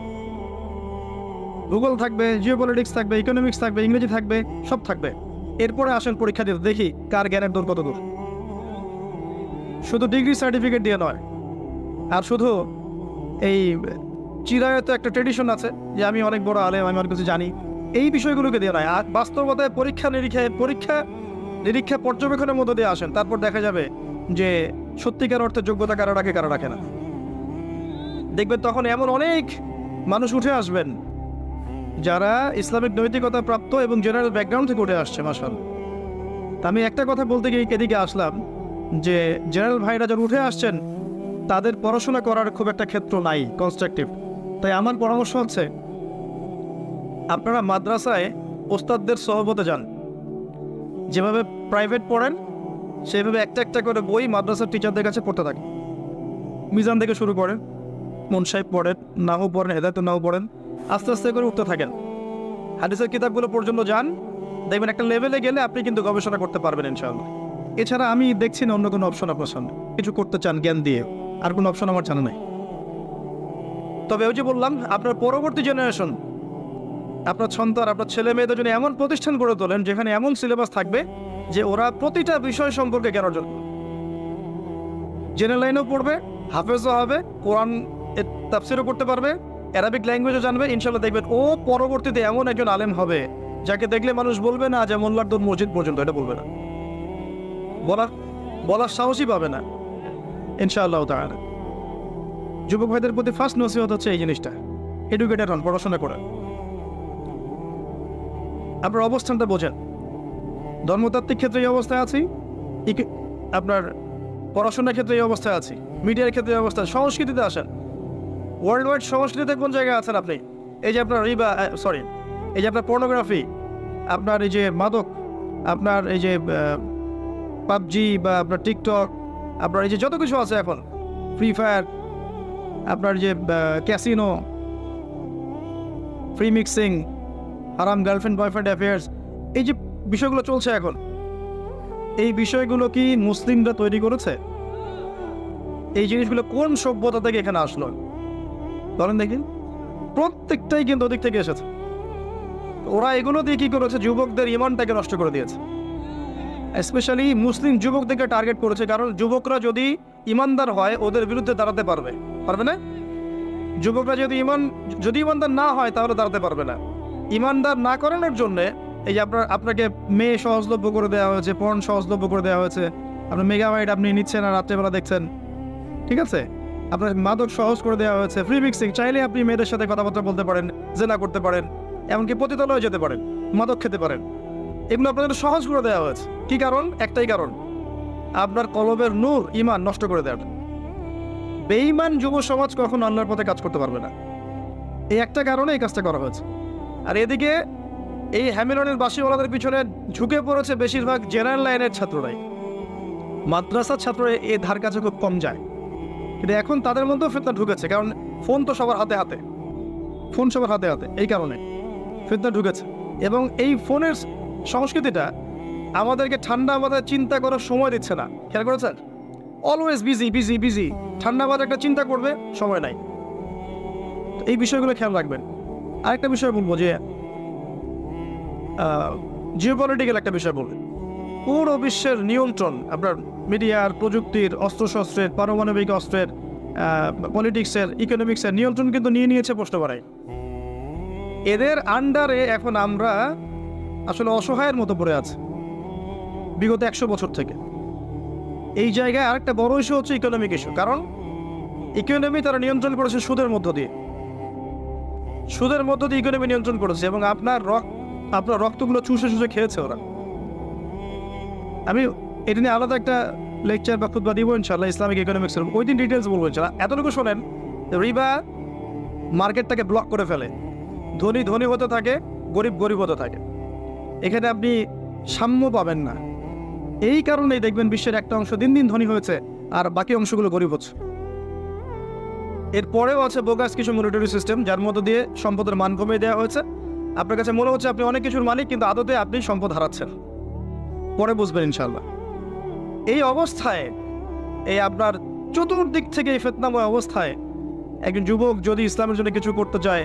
ভূগোল থাকবে, জিওপলিটিক্স থাকবে, ইকোনমিক্স থাকবে, ইংরেজি থাকবে, সব থাকবে। এরপরে আসেন পরীক্ষা দিতে, দেখি কার জ্ঞানের দূর কত দূর। শুধু ডিগ্রি সার্টিফিকেট দিয়ে নয়, আর শুধু এই চিরায়ত একটা ট্রেডিশন আছে যে আমি অনেক বড় আলেম, আমি অনেক কিছু জানি, এই বিষয়গুলোকে দিয়ে নয়। আর বাস্তবতায় পরীক্ষা নিরীক্ষা পর্যবেক্ষণের মধ্যে দিয়ে আসেন, তারপর দেখা যাবে যে সত্যিকার অর্থে যোগ্যতা কারা রাখে কারা রাখে না। দেখবেন তখন এমন অনেক মানুষ উঠে আসবেন যারা ইসলামিক নৈতিকতা প্রাপ্ত এবং জেনারেল ব্যাকগ্রাউন্ড থেকে উঠে আসছে। মাশাআল্লাহ। আমি একটা কথা বলতে গিয়ে এদিকে আসলাম যে জেনারেল ভাইরা যারা উঠে আসছেন তাদের পড়াশোনা করার খুব একটা ক্ষেত্র নাই কনস্ট্রাকটিভ। তাই আমার পরামর্শ হচ্ছে আপনারা মাদ্রাসায় ওস্তাদদের সহবতে যান, যেভাবে প্রাইভেট পড়েন সেভাবে একটা একটা করে বই মাদ্রাসার টিচারদের কাছে পড়তে থাকেন। মিজান থেকে শুরু করেন, মন সাহেব পড়েন, নাহু পড়েন, হেদায়েতুন নাহু পড়েন, আস্তে আস্তে করে উঠতে থাকেন। হাদিসের কিতাবগুলো পর্যন্ত যান, দেখবেন একটা লেভেলে গেলে আপনি কিন্তু গবেষণা করতে পারবেন ইনশাআল্লাহ। এছাড়া আমি দেখছি না অন্য কোনো অপশন আপনার সামনে, কিছু করতে চান জ্ঞান দিয়ে, আর কোনো অপশন আমার জানা নাই। তবে ওই যে বললাম, আপনার পরবর্তী জেনারেশন, আপনার সন্তান, আপনার ছেলে মেয়েদের জন্য এমন প্রতিষ্ঠান গড়ে তোলেন যেখানে এমন সিলেবাস থাকবে যে ওরা প্রতিটা বিষয় সম্পর্কে জ্ঞান অর্জন করবে। জেনারেল লাইনেও পড়বে, হাফেজও হবে, কোরআন তাফসিরও করতে পারবে, অ্যারাবিক ল্যাঙ্গুয়েজও জানবে। ইনশাল্লাহ দেখবেন ও পরবর্তীতে এমন একজন আলেম হবে যাকে দেখলে মানুষ বলবে না যে মোল্লার দৌড় মসজিদ পর্যন্ত, এটা বলবে না, বলার সাহসই পাবে না ইনশাআল্লাহ তাআলা। যুবক ভাইদের প্রতি ফার্স্ট নসিহত হচ্ছে এই জিনিসটা, এডুকেটেড হন, পড়াশোনা করেন, আপনার অবস্থানটা বোঝেন। ধর্মতাত্ত্বিক ক্ষেত্রে এই অবস্থায় আছি, আপনার পড়াশোনার ক্ষেত্রে এই অবস্থায় আছি, মিডিয়ার ক্ষেত্রে এই অবস্থায়। সংস্কৃতিতে আসেন, ওয়ার্ল্ড ওয়াইড সংস্কৃতিতে কোন জায়গায় আছেন আপনি? এই যে আপনার এই যে আপনার পর্নোগ্রাফি, আপনার এই যে মাদক, আপনার এই যে পাবজি বা আপনার টিকটক, আপনার এই যে যত কিছু আছে এখন, ফ্রি ফায়ার, আপনার যে ক্যাসিনো, ফ্রি মিক্সিং, হারাম গার্লফ্রেন্ড বয়ফ্রেন্ড অ্যাফেয়ার্স, এই যে বিষয়গুলো চলছে এখন, এই বিষয়গুলো কি মুসলিমরা তৈরি করেছে? এই জিনিসগুলো কোন সভ্যতা থেকে এখানে আসলো বলেন দেখি? প্রত্যেকটাই কিন্তু ওদিক থেকে এসেছে। ওরা এগুলো দিয়ে কি করেছে? যুবকদের ইমানটাকে নষ্ট করে দিয়েছে। স্পেশালি মুসলিম যুবকদেরকে টার্গেট করেছে, কারণ যুবকরা যদি ইমানদার হয় ওদের বিরুদ্ধে দাঁড়াতে পারবে না। যুবকরা যদি ইমানদার না হয় তাহলে দাঁড়াতে পারবে না। ইমানদার না করানোর জন্যে এই যে আপনাকে মেয়ে সহজলভ্য করে দেওয়া হয়েছে, পর্ন সহজলভ্য করে দেওয়া হয়েছে, আপনার মেগাবাইট আপনি নিচ্ছেন আর রাত্রেবেলা দেখছেন, ঠিক আছে? আপনার মাদক সহজ করে দেওয়া হয়েছে, ফ্রি মিক্সিং, চাইলে আপনি মেয়েদের সাথে কথাবার্তা বলতে পারেন, জেনা করতে পারেন, এমনকি পতিতালয়ে যেতে পারেন, মাদক খেতে পারেন। এগুলো আপনাদের সহজ করে দেওয়া হয়েছে। কি কারণ? একটাই কারণ, আপনার কলবের নূর, ইমান নষ্ট করে দেওয়া। বেঈমান যুব সমাজ কখনো আল্লাহর পথে কাজ করতে পারবে না। এই একটা কারণে এই কাজটা করা হয়েছে। আর এদিকে এই হ্যামিলনের বাসিওয়ালাদের পিছনে ঝুঁকে পড়েছে বেশিরভাগ জেনারেল লাইনের ছাত্ররাই। মাদ্রাসার ছাত্ররা এই ধার কাছে খুব কম যায়, কিন্তু এখন তাদের মধ্যেও ফিতনা ঢুকেছে, কারণ ফোন তো সবার হাতে হাতে, এই কারণে ফিতনা ঢুকেছে। এবং এই ফোনের সংস্কৃতিটা আমাদেরকে ঠান্ডা মাথায় চিন্তা করার সময় দিচ্ছে না। খেয়াল করেছেন? Always busy. ঠান্ডা মাথায় একটা চিন্তা করবে, সময় নাই। এই বিষয়গুলো খেয়াল রাখবেন। আরেকটা বিষয় বলবো যে জিওপলিটিক্যাল একটা বিষয় বলবেন। পুরো বিশ্বের নিয়ন্ত্রণ আপনার মিডিয়ার, প্রযুক্তির, অস্ত্রশস্ত্রের, পারমাণবিক অস্ত্রের, পলিটিক্সের, ইকোনমিক্সের নিয়ন্ত্রণ কিন্তু নিয়ে নিয়েছে প্রশ্ন করায়। এদের আন্ডারে এখন আমরা আসলে অসহায়ের মতো পড়ে আছে বিগত 100 বছর থেকে। এই জায়গায় আরেকটা বড় ইস্যু হচ্ছে ইকোনমিক ইস্যু, কারণ ইকোনমি তারা নিয়ন্ত্রণ করেছে সুদের মধ্য দিয়ে ইকোনমি নিয়ন্ত্রণ করেছে, এবং আপনার রক্তগুলো চুষে খেয়েছে ওরা। আমি এটা নিয়ে আলাদা একটা লেকচার বা খুতবা দিব ইনশাআল্লাহ, ইসলামিক ইকোনমিক্সের ওই দিন ডিটেলস বলবো ইনশাআল্লাহ। এতটুকু শোনেন, রিবা মার্কেটটাকে ব্লক করে ফেলে, ধনী হতে থাকে, গরিব হতে থাকে। এখানে আপনি সাম্য পাবেন না। এই কারণেই দেখবেন বিশ্বের একটা অংশ দিন দিন ধনী হয়েছে আর বাকি অংশগুলো গরিব হচ্ছে। এরপরেও আছে বোগাস কিছু মনিটরি সিস্টেম, যার মধ্য দিয়ে সম্পদের মান কমিয়ে দেওয়া হয়েছে। আপনার কাছে মনে হচ্ছে আপনি অনেক কিছুর মালিক, কিন্তু আদতে আপনি সম্পদ হারাচ্ছেন। পরে বুঝবেন ইনশাআল্লাহ। এই অবস্থায়, এই আপনার চতুর্দিক থেকে এই ফিতনাময় অবস্থায় একজন যুবক যদি ইসলামের জন্য কিছু করতে চায়,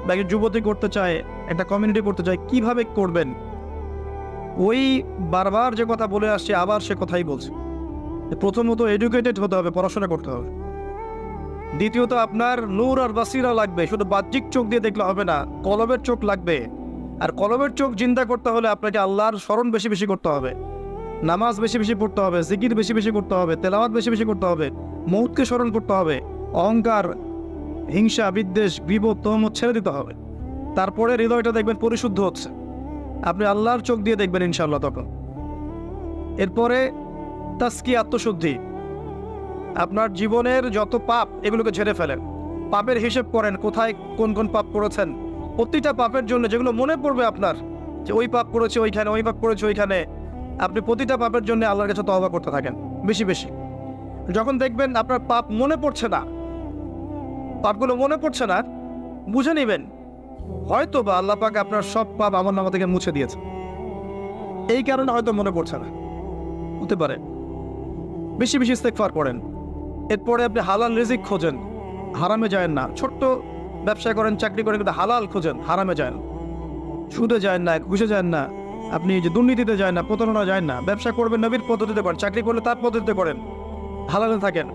বা একজন যুবতী করতে চায়, একটা কমিউনিটি করতে চায়, কিভাবে করবেন? ওই বারবার যে কথা বলে আসছে আবার সে কথাই বলছে। প্রথমত এডুকেটেড হতে হবে, পড়াশোনা করতে হবে। দ্বিতীয়ত আপনার নূর আর বাসিরা লাগবে, শুধু বাহ্যিক চোখ দিয়ে দেখলে হবে না, কলবের চোখ লাগবে। আর কলবের চোখ চিন্তা করতে হলে আপনাকে আল্লাহর স্মরণ বেশি বেশি করতে হবে, নামাজ বেশি বেশি পড়তে হবে, জিকির বেশি বেশি করতে হবে, তেলাওয়াত বেশি বেশি করতে হবে, মৌতকে স্মরণ করতে হবে, অহংকার, হিংসা, বিদ্বেষ, বিপদ, তহমত ছেড়ে দিতে হবে। তারপরে হৃদয়টা দেখবেন পরিশুদ্ধ হচ্ছে, আপনি আল্লাহর চোখ দিয়ে দেখবেন ইনশাআল্লাহ তখন। এরপরে তাসকি, আত্মশুদ্ধি। আপনার জীবনের যত পাপ এগুলোকে ঝেড়ে ফেলেন, পাপের হিসেব করেন কোথায় কোন কোন পাপ করেছেন। প্রতিটা পাপের জন্য যেগুলো মনে পড়বে আপনার যে ওই পাপ করেছে ওইখানে, ওই পাপ করেছে ওইখানে, আপনি প্রতিটা পাপের জন্য আল্লাহর কাছে তওবা করতে থাকেন বেশি বেশি। যখন দেখবেন আপনার পাপ মনে পড়ছে না, পাপগুলো মনে পড়ছে না, বুঝে নেবেন হয়তো বা আল্লাহ পাক আপনার সব পাপ আমলনামা থেকে মুছে দিয়েছে, এই কারণে হয়তো মনে পড়ছে না, হতে পারে। বেশি বেশি ইস্তেগফার করেন। এরপরে আপনি হালাল রিজিক খোঁজেন, হারামে যায় না। ছোট্ট ব্যবসা করেন, চাকরি করেন, কিন্তু হালাল খোঁজেন, হারামে যায়, সুদে যায় না, ঘুষে যায় না, আপনি যে দুর্নীতিতে যায় না, প্রতারণা যায় না। ব্যবসা করবেন নবীর পদ্ধতিতে করেন, চাকরি করলে তার পদ্ধতিতে করেন, হালালে থাকেন।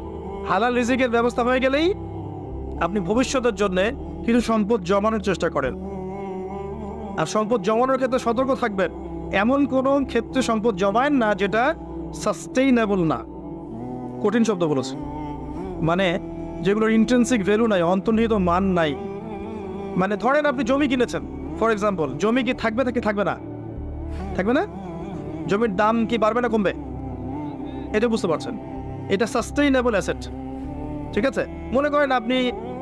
হালাল রিজিকের ব্যবস্থা হয়ে গেলেই আপনি ভবিষ্যতের জন্য কিছু সম্পদ জমানোর চেষ্টা করেন। আর সম্পদ জমানোর ক্ষেত্রে সতর্ক থাকবেন, এমন কোনো ক্ষেত্রে সম্পদ জমায়েন না যেটা সাস্টেইনেবল না। কঠিন শব্দ বলেছে, মানে যেগুলোর ইন্ট্রিনসিক ভ্যালু নাই, অন্তর্নিহিত মান নাই। মানে ধরেন আপনি জমি কিনেছেন, ফর এক্সাম্পল, জমি কি থাকবে নাকি থাকবে না? থাকবে না। জমির দাম কি বাড়বে না কমবে? এটা বুঝতে পারছেন, এটা সাস্টেইনেবল অ্যাসেট। ঠিক আছে, মনে করেন আপনি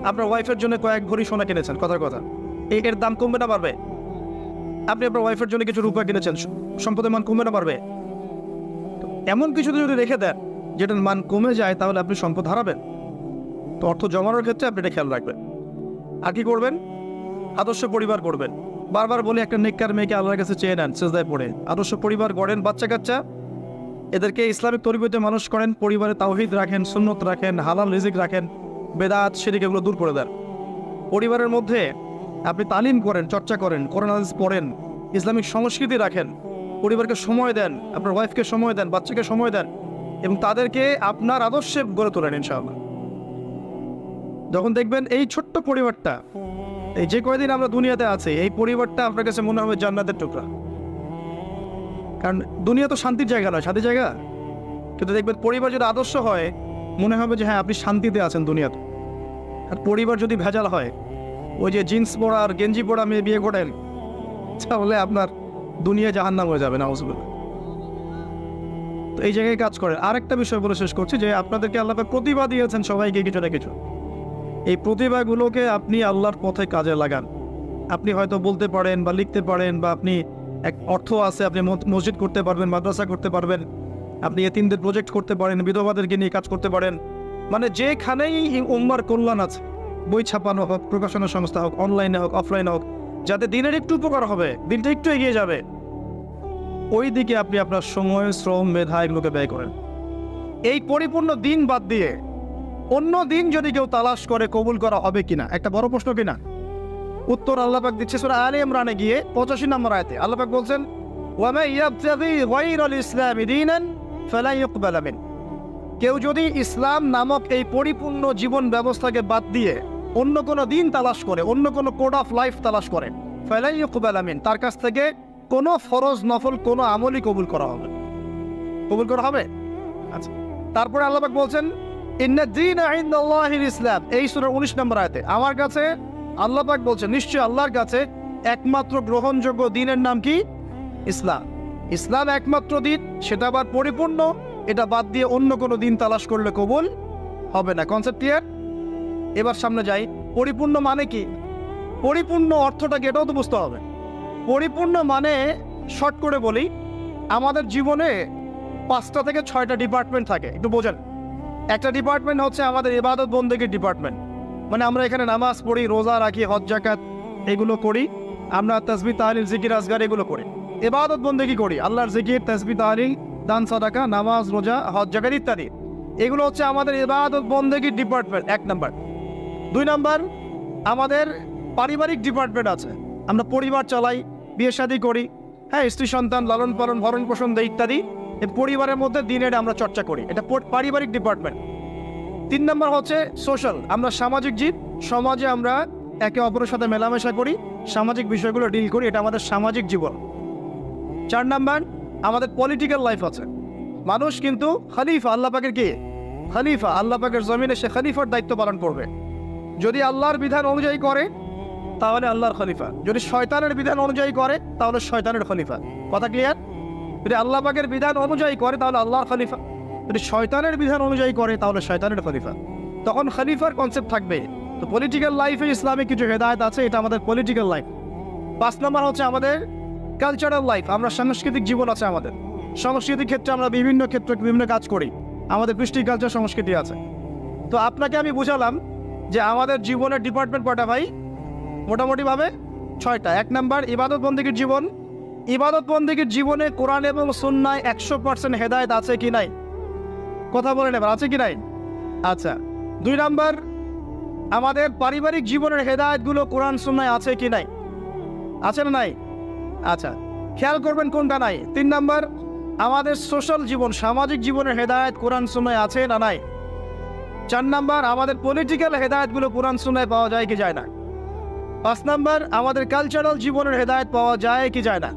আপনার ওয়াইফের জন্য কয়েক ভরি সোনা কিনেছেন, কথার কথা, এর দাম কমবে না বাড়বে? আপনি আপনার ওয়াইফের জন্য কিছু রূপা কিনেছেন, সম্পদের মান কমবে না বাড়বে? এমন কিছুতে যদি রেখে দেন যেটার মান কমে যায়, তাহলে আপনি সম্পদ হারাবেন। তো অর্থ জমানোর ক্ষেত্রে আপনি এটা খেয়াল রাখবেন। আর কি করবেন? আদর্শ পরিবার করবেন। বারবার বলে একটা নেককার মেয়েকে আল্লাহর কাছে চেয়ে নেন, সেজদায় পড়ে। আদর্শ পরিবার গড়েন, বাচ্চা কাচ্চা এদেরকে ইসলামিক তরিকতে মানুষ করেন, পরিবারে তাওহীদ রাখেন, সুন্নত রাখেন, হালাল রিজিক রাখেন, বেদাত শিরক এগুলো দূর করে দেন। পরিবারের মধ্যে আপনি তালিম করেন, চর্চা করেন, কোরআন হাদিস পড়েন, ইসলামিক সংস্কৃতি রাখেন, পরিবারকে সময় দেন, আপনার ওয়াইফকে সময় দেন, বাচ্চাকে সময় দেন, এবং তাদেরকে আপনার আদর্শে গড়ে তোলেন ইনশাআল্লাহ। যখন দেখবেন এই ছোট্ট পরিবারটা, এই যে কয়দিন আমরা দুনিয়াতে আছি, এই পরিবারটা আপনার কাছে মনে হবে জান্নাতের টুকরা। কারণ দুনিয়া তো শান্তির জায়গা নয়, শান্তির জায়গা। কিন্তু দেখবেন পরিবার যদি আদর্শ হয়, মনে হবে যে হ্যাঁ আপনি শান্তিতে আছেন দুনিয়াতে। আর পরিবার যদি ভেজাল হয়, ওই যে জিন্স পরা আর গেঞ্জি পরা মেয়ে বিয়ে করেন, তাহলে আপনার দুনিয়া জাহান্নাম হয়ে যাবে, নাউজুবিল্লাহ। তো এই জায়গায় কাজ করেন। আরেকটা বিষয় বলে শেষ করছি, যে আপনাদেরকে আল্লাহ পাক প্রতিভা দিয়েছেন সবাইকে কিছু না কিছু। এই প্রতিভাগুলোকে আপনি আল্লাহর পথে কাজে লাগান। আপনি হয়তো বলতে পারেন বা লিখতে পারেন, বা আপনি এক অর্থ আছে, আপনি মসজিদ করতে পারবেন, মাদ্রাসা করতে পারবেন, আপনি এতিমদের প্রজেক্ট করতে পারেন, বিধবাদেরকে নিয়ে কাজ করতে পারেন। মানে যেখানেই উম্মার কল্যাণ আছে, বই ছাপানো হোক, প্রকাশনা সংস্থা হোক, অনলাইনে হোক, অফলাইনে হোক, যাতে দিনের একটু উপকার হবে, দিনটা একটু এগিয়ে যাবে, ওই দিকে আপনি আপনার সময়, শ্রম, মেধা এগুলোকে ব্যয় করেন। এই পরিপূর্ণ দিন বাদ দিয়ে অন্য দিন যদি কেউ তালাশ করে, কবুল করা হবে কিনা, একটা বড় প্রশ্ন কিনা? উত্তর আল্লাহ পাক দিচ্ছে সূরা আলে ইমরানে গিয়ে 85 নম্বর আয়াতে। আল্লাহ পাক বলছেন, ওয়া মান ইয়াবতাগি গায়রাল ইসলামি দীনান ফালা ইউকবালা মিন। কেউ যদি ইসলাম নামক এই পরিপূর্ণ জীবন ব্যবস্থাকে বাদ দিয়ে অন্য কোনো দিন তালাশ করে, অন্য কোনো কোড অফ লাইফ তালাশ করে, ফালা ইউকবালা মিন, তার কাছ থেকে কোনো ফরজ নফল কোনো আমলই কবুল করা হবে, কবুল করা হবে। আচ্ছা, তারপরে আল্লাহ পাক বলছেন, ইন্না দীনা ইনদাল্লাহিল ইসলাম, এই সূরা 19 নম্বর আয়াতে। আমার কাছে আল্লাহ পাক বলছেন, নিশ্চয় আল্লাহর কাছে একমাত্র গ্রহণযোগ্য দিনের নাম কি? ইসলাম। ইসলাম একমাত্র দিন, সেটা আবার পরিপূর্ণ। এটা বাদ দিয়ে অন্য কোনো দিন তালাশ করলে কবুল হবে না। Concept clear? এবার সামনে যাই। পরিপূর্ণ মানে কি? পরিপূর্ণ অর্থটাকে এটাও তো বুঝতে হবে। পরিপূর্ণ মানে, শর্ট করে বলি, আমাদের জীবনে 5টা থেকে 6টা ডিপার্টমেন্ট থাকে, একটু বোঝেন। একটা ডিপার্টমেন্ট হচ্ছে আমাদের ইবাদত বন্দেগীর ডিপার্টমেন্ট, মানে আমরা এখানে নামাজ পড়ি, রোজা রাখি, হজ জাকাত এগুলো করি, আমরা তাসবিহ তাহলিল জিকির আজগার এগুলো করি, ইবাদত বন্দেগী করি, আল্লাহর জিকির, তাসবিহ তাহলিল, দান সাদাকা, নামাজ রোজা, হজ জাকাত ইত্যাদি। এগুলো হচ্ছে আমাদের ইবাদত বন্দেগীর ডিপার্টমেন্ট, 1 নাম্বার। 2 নাম্বার, আমাদের পারিবারিক ডিপার্টমেন্ট আছে, আমরা পরিবার চালাই, বিয়ে শাদী করি, হ্যাঁ, স্ত্রী সন্তান লালন পালন ভরণ পোষণ দেয় ইত্যাদি, এই পরিবারের মধ্যে দিনের আমরা চর্চা করি, এটা পারিবারিক ডিপার্টমেন্ট। 3 নম্বর হচ্ছে সোশ্যাল, আমরা সামাজিক জীব, সমাজে আমরা একে অপরের সাথে মেলামেশা করি, সামাজিক বিষয়গুলো ডিল করি, এটা আমাদের সামাজিক জীবন। 4 নম্বর আমাদের পলিটিক্যাল লাইফ আছে। মানুষ কিন্তু খলিফা, আল্লাহ পাকের কি খলিফা, আল্লাহ পাকের জমিনে সে খলিফার দায়িত্ব পালন করবে। যদি আল্লাহর বিধান অনুযায়ী করে তাহলে আল্লাহর খলিফা, যদি শয়তানের বিধান অনুযায়ী করে তাহলে শয়তানের খলিফা। কথা ক্লিয়ার? যদি আল্লাহ পাকের বিধান অনুযায়ী করে তাহলে আল্লাহর খলিফা, যদি শয়তানের বিধান অনুযায়ী করে তাহলে শয়তানের খলিফা। তখন খলিফার কনসেপ্ট থাকবে। তো পলিটিক্যাল লাইফে ইসলামিক কিছু হেদায়েত আছে, এটা আমাদের পলিটিক্যাল লাইফ। 5 নম্বর হচ্ছে আমাদের কালচারাল লাইফ, আমরা সাংস্কৃতিক জীবন আছে আমাদের। সংস্কৃতির ক্ষেত্রে আমরা বিভিন্ন ক্ষেত্রে বিভিন্ন কাজ করি, আমাদের কৃষ্টি কালচার সংস্কৃতি আছে। তো আপনাকে আমি বুঝালাম যে আমাদের জীবনের ডিপার্টমেন্ট কয়টা ভাই? মোটামুটিভাবে 6টা। 1 নম্বর ইবাদত বন্দেগীর জীবন। ইবাদত বন্দেগীর জীবনে কোরআন এবং সুন্নায় 100% হেদায়েত আছে কি নাই? কথা বলেন এবার, আছে কি নাই? আচ্ছা। 2 নম্বর আমাদের পারিবারিক জীবনের হেদায়েতগুলো কোরআন সুন্নায় আছে কি নাই? আছে না নাই? আচ্ছা, খেয়াল করবেন কোনটা নাই। 3 নম্বর আমাদের সোশ্যাল জীবন, সামাজিক জীবনের হেদায়েত কোরআন সুন্নায় আছে না নাই? 4 নম্বর আমাদের পলিটিক্যাল হেদায়েতগুলো কোরআন সুন্নায় পাওয়া যায় কি যায় না? 5 নম্বর আমাদের কালচারাল জীবনের হেদায়েত পাওয়া যায় কি যায় না?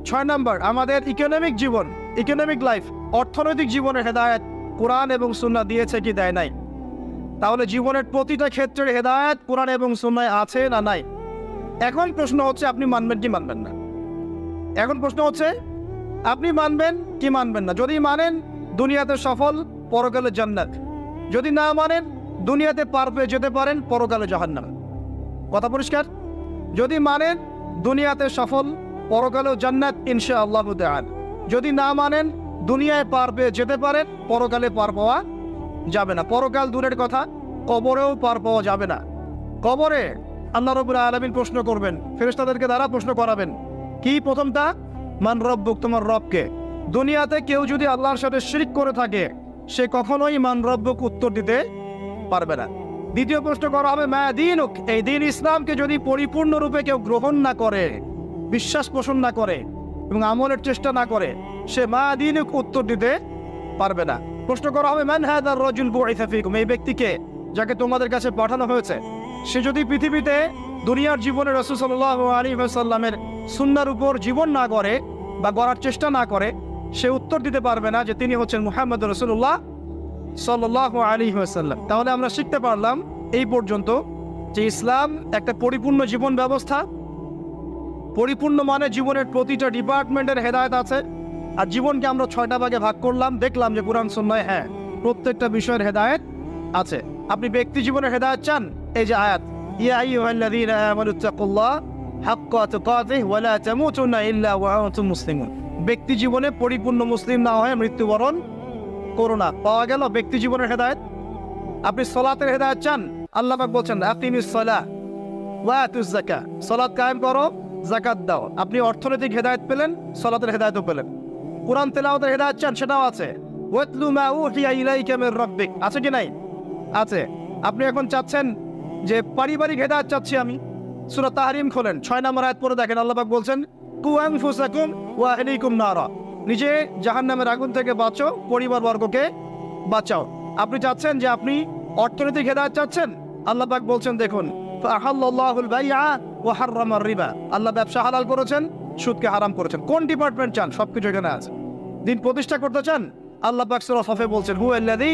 6 নম্বর আমাদের ইকোনমিক জীবন, ইকোনমিক লাইফ, অর্থনৈতিক জীবনের হেদায়েত কোরআন এবং সুন্নাহ দিয়েছে কি দেয় নাই? তাহলে জীবনের প্রতিটা ক্ষেত্রের হেদায়েত কোরআন এবং সুন্নায় আছে না নাই? এখন প্রশ্ন হচ্ছে আপনি মানবেন কি মানবেন না। এখন প্রশ্ন হচ্ছে আপনি মানবেন কি মানবেন না। যদি মানেন দুনিয়াতে সফল, পরকালে জান্নাত। যদি না মানেন দুনিয়াতে পার পেয়ে যেতে পারেন, পরকালে জাহান্নাম। কথা পরিষ্কার? যদি মানেন দুনিয়াতে সফল, পরকালেও জান্নাত ইনশাআল্লাহ তাআলা। যদি না মানেন দুনিয়ায় পার পেয়ে যেতে পারেন, পরকালে পার পাওয়া যাবে না। পরকাল দূরের কথা, কবরেও পার পাওয়া যাবে না। কবরে আল্লাহ রাব্বুল আলামিন প্রশ্ন করবেন, ফেরেশতাদেরকে দ্বারা প্রশ্ন করাবেন। কি প্রথমটা? মান রব্বুক, তোমার রবকে। দুনিয়াতে কেউ যদি আল্লাহর সাথে শিরক করে থাকে, সে কখনোই মান রব্বুক উত্তর দিতে পারবে না। দ্বিতীয় প্রশ্ন করা হবে মা দীনুক, এই দিন ইসলামকে যদি পরিপূর্ণরূপে কেউ গ্রহণ না করে, বিশ্বাস পোষণ না করে এবং আমলের চেষ্টা না করে, সে মা দীনুক উত্তর দিতে পারবে না। প্রশ্ন করা হবে মান হাযার রাজুল বুইসা ফীকুম, এই ব্যক্তিকে যাকে তোমাদের কাছে পাঠানো হয়েছে, সে যদি পৃথিবীতে দুনিয়ার জীবনে রাসূল সাল্লাল্লাহু আলাইহি ওয়াসাল্লামের সুন্নাহর উপর জীবন না করে বা গড়ার চেষ্টা না করে, সে উত্তর দিতে পারবে না যে তিনি হচ্ছেন মুহাম্মদ রাসূলুল্লাহ সাল্লাল্লাহু আলাইহি ওয়াসাল্লাম। তাহলে আমরা শিখতে পারলাম এই পর্যন্ত যে ইসলাম একটা পরিপূর্ণ জীবন ব্যবস্থা। পরিপূর্ণ মানে জীবনের প্রতিটা ডিপার্টমেন্টের হেদায়েত আছে। আর জীবনকে আমরা 6টা ভাগে ভাগ করলাম, দেখলাম যে কুরআন সুন্নাহয় হ্যাঁ প্রত্যেকটা বিষয়ের হেদায়েত আছে। আপনি ব্যক্তি জীবনের হেদায়েত চান, এই যে আয়াত, ইয়া আইয়ুহাল্লাযীনা আমানুত্তাকুল্লাহ হাক্কা তুকাতিহি ওয়া লা তামুতুন্না ইল্লা ওয়া আনতুম মুসলিমুন। ব্যক্তি জীবনে পরিপূর্ণ মুসলিম না হয়ে মৃত্যুবরণ করো না। পাওয়া গেল ব্যক্তি জীবনের হেদায়েত। আপনি সালাতের হেদায়েত চান, আল্লাহ পাক বলছেন আকিমিস সালাহ ওয়া আতুজ যাকাত, সালাত কায়েম করো, যাকাত দাও। আপনি অর্থনৈতিক হেদায়েত পেলেন, সালাতের হেদায়েতও পেলেন। কুরআন তেলাওয়াতের হেদায়েত চান, সেটাও আছে। ওয়াতলু মা উহিয়া ইলাইকা মির রাব্বিক, আছে কি নাই? আছে। আপনি এখন চাচ্ছেন যে পারিবারিক হেদায়েত চাচ্ছি আমি, সূরা তাহরিম খোলেন, 6 নম্বর আয়াত পড়ে দেখেন, আল্লাহ পাক বলছেন কু আনফুসাকুম ওয়া আহলিকুম নারা, নিজে জাহান্নামের আগুন থেকে বাঁচো, পরিবারবর্গকে বাঁচাও। আপনি চাচ্ছেন যে আপনি অর্থনৈতিক হেদায়েত চাচ্ছেন, আল্লাহ পাক বলছেন দেখুন ফাআহাল্লাহুল বাইআ ওয়া হাররামার রিবা, আল্লাহ ব্যবসা হালাল করেছেন, সুদকে হারাম করেছেন। কোন ডিপার্টমেন্ট চান? সবকিছু এখানে আছে। দিন প্রতিষ্ঠা করতে চান, আল্লাহ পাক সূরা সাফে বলছেন হুয়াল্লাযী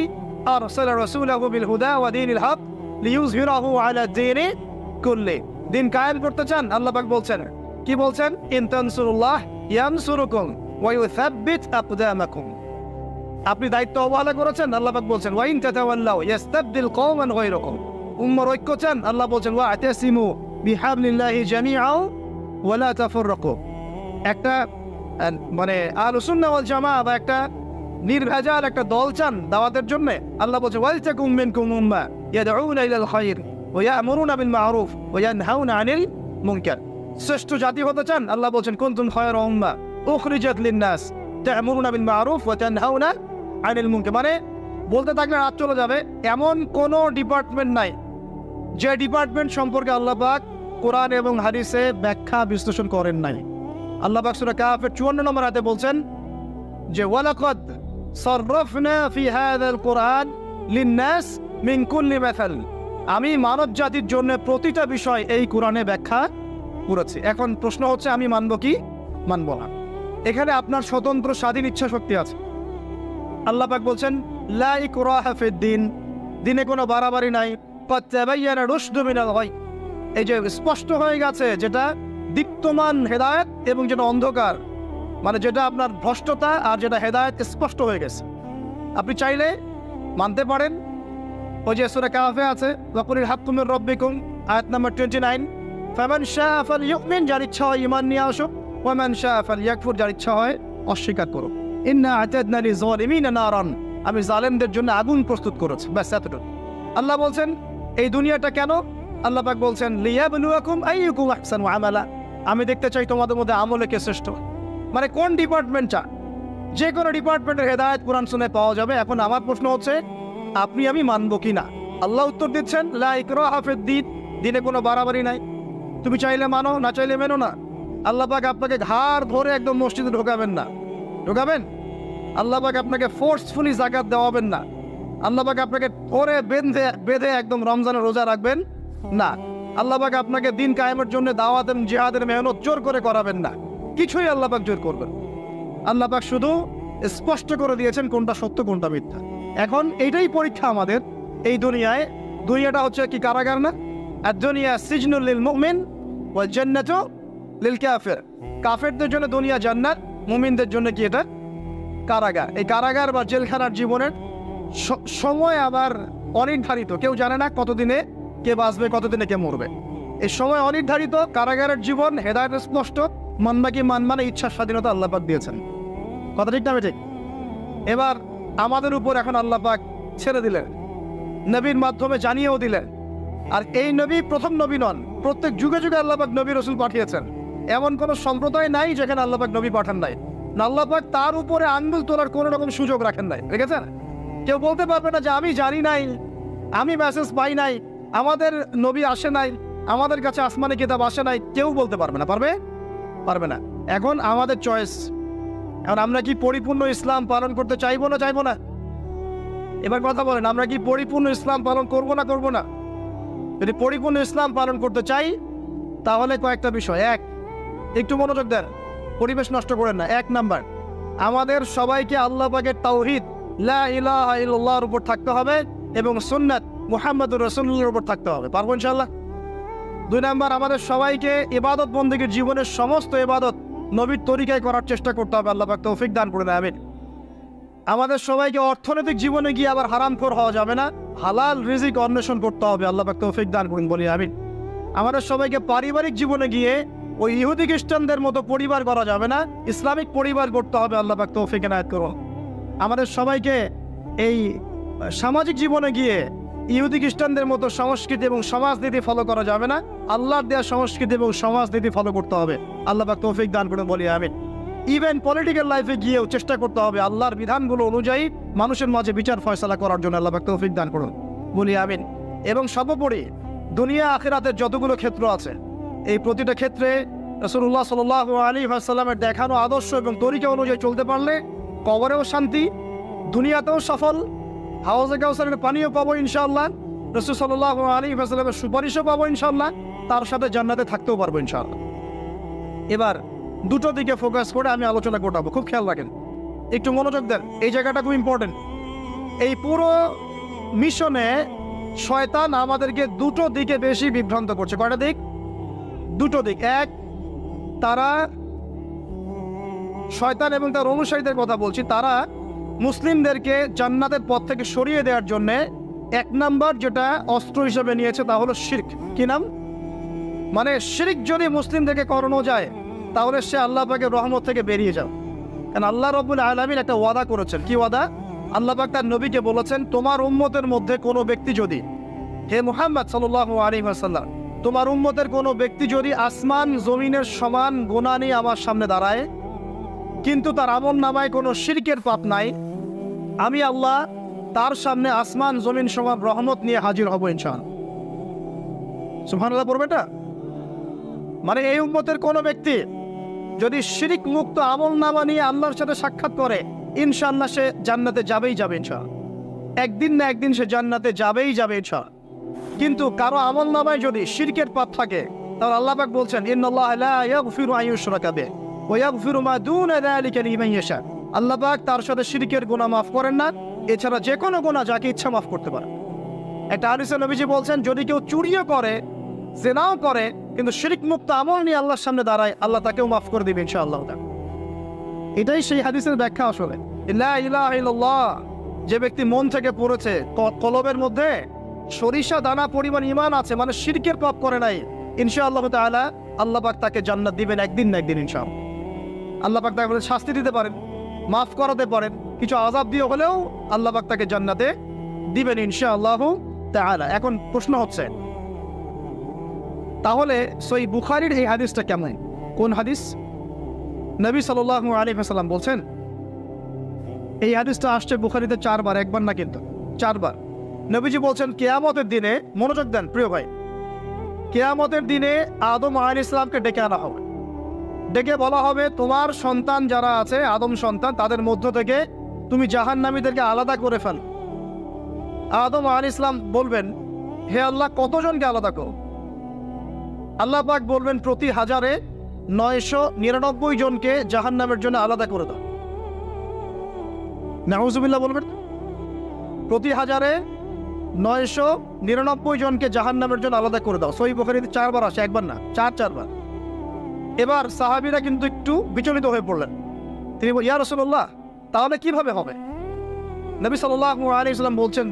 আরসালা রাসূলাহু বিল হুদা ওয়া দীনিল হক লিইয়ুযহিরাহু আলা দীনি কুল্লি। দিন কায়েম করতে চান, আল্লাহ পাক বলছেন, কি বলছেন? ইন তানসুরুল্লাহ ইয়ানসুরুকুম ওয়া ইউসাব্বিত আকদামাকুম। আপনি দায়িত্ব অবহেলা করেছেন, আল্লাহ পাক বলছেন ওয়া ইন তাতাওয়াল্লাউ ইস্তাবদিল কওমান গায়রাকুম। উম্মার ঐক্য চান, আল্লাহ বলছেন ওয়া আতাসিমু বিহাবলিল্লাহি জামিআও ওয়া লা তাফাররাকু। একটা মানে আহলুস সুন্নাহ ওয়াল জামাআহ বা একটা নির্ভেজাল একটা দল চান দাওয়াতের জন্য, আল্লাহ বলছেন ওয়াল তাকুম মিনকুম উম্মাহ ইয়াদউনা ইলাল খায়র ওয়া ইয়া'মুরুনা বিল মা'রুফ ওয়া ইয়ানহাউনা আনিল মুনকার। শ্রেষ্ঠ জাতি হতে চান, আল্লাহ বলছেন কুনতুম খায়রা উম্মাহ উখরিজাত লিন-নাস তা'মুরুনা বিল মা'রুফ ওয়া তানহাউনা আনিল মুনকার। মানে বলতে থাকলে রাত চলে যাবে। এমন কোনো ডিপার্টমেন্ট নাই যে ডিপার্টমেন্ট সম্পর্কে আল্লাহ পাক কোরআন এবং হাদিসে ব্যাখ্যা বিশ্লেষণ করেন নাই। আল্লাহ পাক সূরা কাহফের 54 নম্বর আয়াতে বলছেন যে ওয়ালাকাদ সাররাফনা ফি হাযাল কুরআন লিন-নাস মিন কুল্লি মাসাল, আমি মানব জাতির জন্য প্রতিটা বিষয় এই কোরআনে ব্যাখ্যা করেছি। এখন প্রশ্ন হচ্ছে আমি মানব কি মানব না? এখানে আপনার স্বতন্ত্র স্বাধীন ইচ্ছা শক্তি আছে। আল্লাহ পাক বলছেন লা ইকরাহা ফিদ-দীন, দিনে কোনো বাড়াবাড়ি নাই। ক্বাদ তাবায়্যানা রুশদু মিনাল গায়, এই যে স্পষ্ট হয়ে গেছে যেটা দীপ্তমান হেদায়েত এবং যেটা অন্ধকার, মানে যেটা আপনার ভ্রষ্টতা আর যেটা হেদায়েত স্পষ্ট হয়ে গেছে। আপনি চাইলে মানতে পারেন। ওই যে সূরা কাহফে আছে ওয়াকুলিল হাক্কু মির রাব্বিকুম, আয়াত নাম্বার 29, ফামান শাআ ফালইউমিন, যার ইচ্ছা হয় ঈমান নিয়ে আসো, ওয়া মান শাআ ফালইয়াকফুর, যার ইচ্ছা হয় অস্বীকার করো। ইন্না আ'তাদনা লিয-যালিমিনা নারান, আমি জালেমদের জন্য আগুন প্রস্তুত করেছি। ব্যাস এতটুকু। আল্লাহ বলছেন এই দুনিয়াটা কেন? আল্লাহ পাক বলছেন লিয়াবলুয়াকুম আইয়ুকুম আহসানু আমালা, আমি দেখতে চাই তোমাদের মধ্যে আমলে কে শ্রেষ্ঠ। মানে কোন ডিপার্টমেন্টটা, যে কোনো ডিপার্টমেন্টের হেদায়েত কোরআন শুনে পাওয়া যাবে। এখন আমার প্রশ্ন হচ্ছে আপনি আমি মানবো কি না? আল্লাহ উত্তর দিচ্ছেন লা ইকরাহা ফিদ-দীন, দিনে কোনো বাড়াবাড়ি নাই। তুমি চাইলে মানো, না চাইলে মেনো না। আল্লাহ পাক আপনাকে ঘাড় ধরে একদম মসজিদে ঢোকাবেন না। ঢোকাবেন? আল্লাহ পাক আপনাকে ফোর্সফুলি যাকাত দেওয়াবেন না। আল্লাহ পাক আপনাকে ধরে বেঁধে একদম রমজানের রোজা রাখবেন না। আল্লাহ পাক আপনাকে দিন কায়েমের জন্য দাওয়াত এবং জিহাদের মেহনত জোর করে করাবেন না। কিছুই আল্লাহ পাক জোর করবেন। আল্লাহ পাক শুধু স্পষ্ট করে দিয়েছেন কোনটা সত্য কোনটা মিথ্যা। এখন এইটাই পরীক্ষা আমাদের এই দুনিয়ায়। দুনিয়াটা হচ্ছে কি কারাগার না? আদ-দুনিয়া সিজনুল লিল মুমিন ওয়াল জান্নাতু লিল কাফির, কাফেরদের জন্য দুনিয়া জান্নাত, মুমিনদের জন্য কি এটা কারাগার। এই কারাগার বা জেলখানার জীবনের সময় আবার অনির্ধারিত, কেউ জানে না কতদিনে কে বাঁচবে, কতদিনে কে মরবে। এই সময় অনির্ধারিত। কারাগারের জীবন হেদায়েত স্পষ্ট, মানবা কি মানবা না, ইচ্ছার স্বাধীনতা আল্লাহ পাক দিয়েছেন। কথা ঠিক না ঠিক? এবার আমাদের উপর এখন আল্লাহ পাক ছেড়ে দিলেন, নবীর মাধ্যমে জানিয়েও দিলেন। আর এই নবী প্রথম নবী নন, প্রত্যেক যুগে যুগে আল্লাহ পাক নবী রাসূল পাঠিয়েছেন। এমন কোন সম্প্রদায় নাই যেখানে আল্লাহ পাক নবী পাঠান নাই। না আল্লাহ পাক তার উপরে আঙ্গুল তোলার কোনো রকম সুযোগ রাখেন নাই, রেখেছেন? কেউ বলতে পারবে না যে আমি জানি নাই, আমি মেসেজ পাই নাই, আমাদের নবী আসে নাই, আমাদের কাছে আসমানি কিতাব আসে নাই। কেউ বলতে পারবে না। পারবে? পারবে না। এখন আমাদের চয়েস। এখন আমরা কি পরিপূর্ণ ইসলাম পালন করতে চাইবো না চাইবো না? এবার কথা বলেন, আমরা কি পরিপূর্ণ ইসলাম পালন করবো না করবো না? যদি পরিপূর্ণ ইসলাম পালন করতে চাই তাহলে কয়েকটা বিষয়। এক, একটু মনোযোগ দেন, পরিবেশ নষ্ট করেন না। এক নাম্বার, আমাদের সবাইকে আল্লাহ পাকের তাওহীদ লা ইলাহা ইল্লাল্লাহর উপর থাকতে হবে এবং সুন্নাত মুহাম্মদুর রাসূলুল্লাহর উপর থাকতে হবে। পারবো ইনশাআল্লাহ? দুই নাম্বার, আমাদের সবাইকে ইবাদত বন্দেগীর জীবনের সমস্ত ইবাদত নবীর তরিকায় করার চেষ্টা করতে হবে। আল্লাহ পাক তৌফিক দান করুন, আমিন। আমাদের সবাইকে অর্থনৈতিক জীবনে গিয়ে আবার হারামখোর হওয়া যাবে না, হালাল রিজিক অন্বেষণ করতে হবে। আল্লাহ পাক তৌফিক দান করুন, বলি আমিন। আমাদের সবাইকে পারিবারিক জীবনে গিয়ে ওই ইহুদি খ্রিস্টানদের মতো পরিবার করা যাবে না, ইসলামিক পরিবার করতে হবে। আল্লাহ পাক তৌফিক এনায়েত করুন। আমাদের সবাইকে এই সামাজিক জীবনে গিয়ে ইহুদি খ্রিস্টানদের মতো সংস্কৃতি এবং সমাজনীতি ফলো করা যাবে না, আল্লাহর দেওয়া সংস্কৃতি এবং সমাজনীতি ফলো করতে হবে। আল্লাহ পাক তৌফিক দান করুন, বলি আমিন। ইভেন পলিটিক্যাল লাইফে গিয়েও চেষ্টা করতে হবে আল্লাহর বিধানগুলো অনুযায়ী মানুষের মাঝে বিচার ফয়সালা করার জন্য। আল্লাহ পাক তৌফিক দান করুন, বলি আমিন। এবং সর্বোপরি দুনিয়া আখিরাতের যতগুলো ক্ষেত্র আছে, এই প্রতিটা ক্ষেত্রে রাসূলুল্লাহ সাল্লাল্লাহু আলাইহি ওয়াসাল্লামের দেখানো আদর্শ এবং তরিকা অনুযায়ী চলতে পারলে কবরেও শান্তি, দুনিয়াতেও সফল, হাউজে কাউসারের পানিও পাবো ইনশাআল্লাহ, রাসূল সাল্লাল্লাহু আলাইহি ওয়াসাল্লামের সুপারিশও পাবো ইনশাআল্লাহ, তার সাথে জান্নাতে থাকতেও পারবো ইনশাআল্লাহ। এবার দুটো দিকে ফোকাস করে আমি আলোচনা করবো, খুব খেয়াল রাখেন, একটু মনোযোগ দেন, এই জায়গাটা খুব ইম্পর্টেন্ট। এই পুরো মিশনে শয়তান আমাদেরকে দুটো দিকে বেশি বিভ্রান্ত করছে। কয়টা দিক? দুটো দিক। এক, তারা শয়তান এবং তার অনুসারীদের কথা বলছি, তারা মুসলিমদেরকে জান্নাতের পথ থেকে সরিয়ে দেওয়ার জন্য এক নাম্বার যেটা অস্ত্র হিসেবে নিয়েছে তা হলো শিরক। কি নাম? মানে শিরক যদি মুসলিমদেরকে করানো যায় তাহলে সে আল্লাহ পাকের রহমত থেকে বেরিয়ে যাও। কারণ আল্লাহ রাব্বুল আলামিন একটা ওয়াদা করেছেন। কি ওয়াদা? আল্লাহ পাক তার নবীকে বলেছেন, তোমার উম্মতের মধ্যে কোনো ব্যক্তি যদি, হে মুহাম্মদ সাল্লাল্লাহু আলাইহি ওয়াসাল্লাম, তোমার উম্মতের কোনো ব্যক্তি যদি আসমান জমিনের সমান গুনাহ নিয়ে আমার সামনে দাঁড়ায় কিন্তু তার আমল নামায় কোনো শিরকের পাপ নাই, আমি আল্লাহ তার সামনে আসমান জমিন সমান রহমত নিয়ে হাজির হব ইনশাআল্লাহ। সুবহানাল্লাহ পড়বে এটা। মানে এই উম্মতের কোনো ব্যক্তি যদি শিরিক মুক্ত আমল নামা নিয়ে আল্লাহর সাথে সাক্ষাৎ করে, ইনশাআল্লাহ সে জান্নাতে যাবেই যাবে ইনশাআল্লাহ। একদিন না একদিন সে জান্নাতে যাবেই যাবে ইনশাআল্লাহ। কিন্তু কারো আমল নামায় যদি শিরকের পাপ থাকে, তাহলে আল্লাহ পাক বলছেন ইন্নাল্লাহা লা ইয়াগফিরু আন ইউশরাকা বিহি ওয়া ইয়াগফিরু মা দুনা যালিকা লিমান ইয়াশা। আল্লাহ পাক তার সাথে শিরকের গুনাহ মাফ করেন না, এছাড়া যে কোনো গুনাহ যাকে ইচ্ছা মাফ করতে পারে। একটা হাদিসে নবীজি বলছেন, যদি কেউ চুরিও করে, জিনাও করে, কিন্তু শিরক মুক্ত আমল নিয়ে আল্লাহর সামনে দাঁড়ায়, আল্লাহ তাকেও মাফ করে দিবেন ইনশাআল্লাহ। এটাই সেই হাদিসের ব্যাখ্যা। আসলে লা ইলাহা ইল্লাল্লাহ যে ব্যক্তি মন থেকে পড়েছে, কলবের মধ্যে সরিষা দানা পরিমাণ ঈমান আছে, মানে শিরকের পাপ করে নাই, ইনশাআল্লাহ তাআলা আল্লাহ পাক তাকে জান্নাত দিবেন একদিন না একদিন ইনশাআল্লাহ। আল্লাহ পাক তাকে শাস্তি দিতে পারেন, মাফ করাতে পারেন, কিছু আযাব দিয়ে হলেও আল্লাহ পাক তাকে জান্নাতে দিবেন ইনশাআল্লাহ তাআলা। এখন প্রশ্ন হচ্ছে, তাহলে সহিহ বুখারীর এই হাদিসটা কেমন? কোন হাদিস? নবী সাল্লাল্লাহু আলাইহি ওয়াসাল্লাম বলছেন, এই হাদিসটা আসছে বুখারীতে 4 বার, একবার না কিন্তু 4 বার। নবীজি বলছেন, কিয়ামতের দিনে, মনোযোগ দেন প্রিয় ভাই, কিয়ামতের দিনে আদম আলাইহিস সালামকে ডেকে আনা হবে। ডেকে বলা হবে, তোমার সন্তান যারা আছে, আদম সন্তান, তাদের মধ্য থেকে তুমি জাহান্নামীদেরকে আলাদা করে ফেল। আদম আলাইহিস সালাম বলবেন, হে আল্লাহ, কতজনকে আলাদা করো? আল্লাহ পাক বলবেন, প্রতি 1000-এ 999 জনকে জাহান্নামের জন্য আলাদা করে দাও। নাউজুবিল্লাহ বলবেন। প্রতি 1000-এ 999 জনকে জাহান্নামের জন্য আলাদা করে দাও। সহিহ বুখারীতে 4 বার আসে, একবার না, 4 বার। এবার সাহাবীরা কিন্তু একটু বিচলিত হয়ে পড়লেন। তিনি বলেন, ইয়া রাসূলুল্লাহ, তাহলে কিভাবে হবে? নবী সাল্লাল্লাহু আলাইহি ওয়াসাল্লাম বলছেন,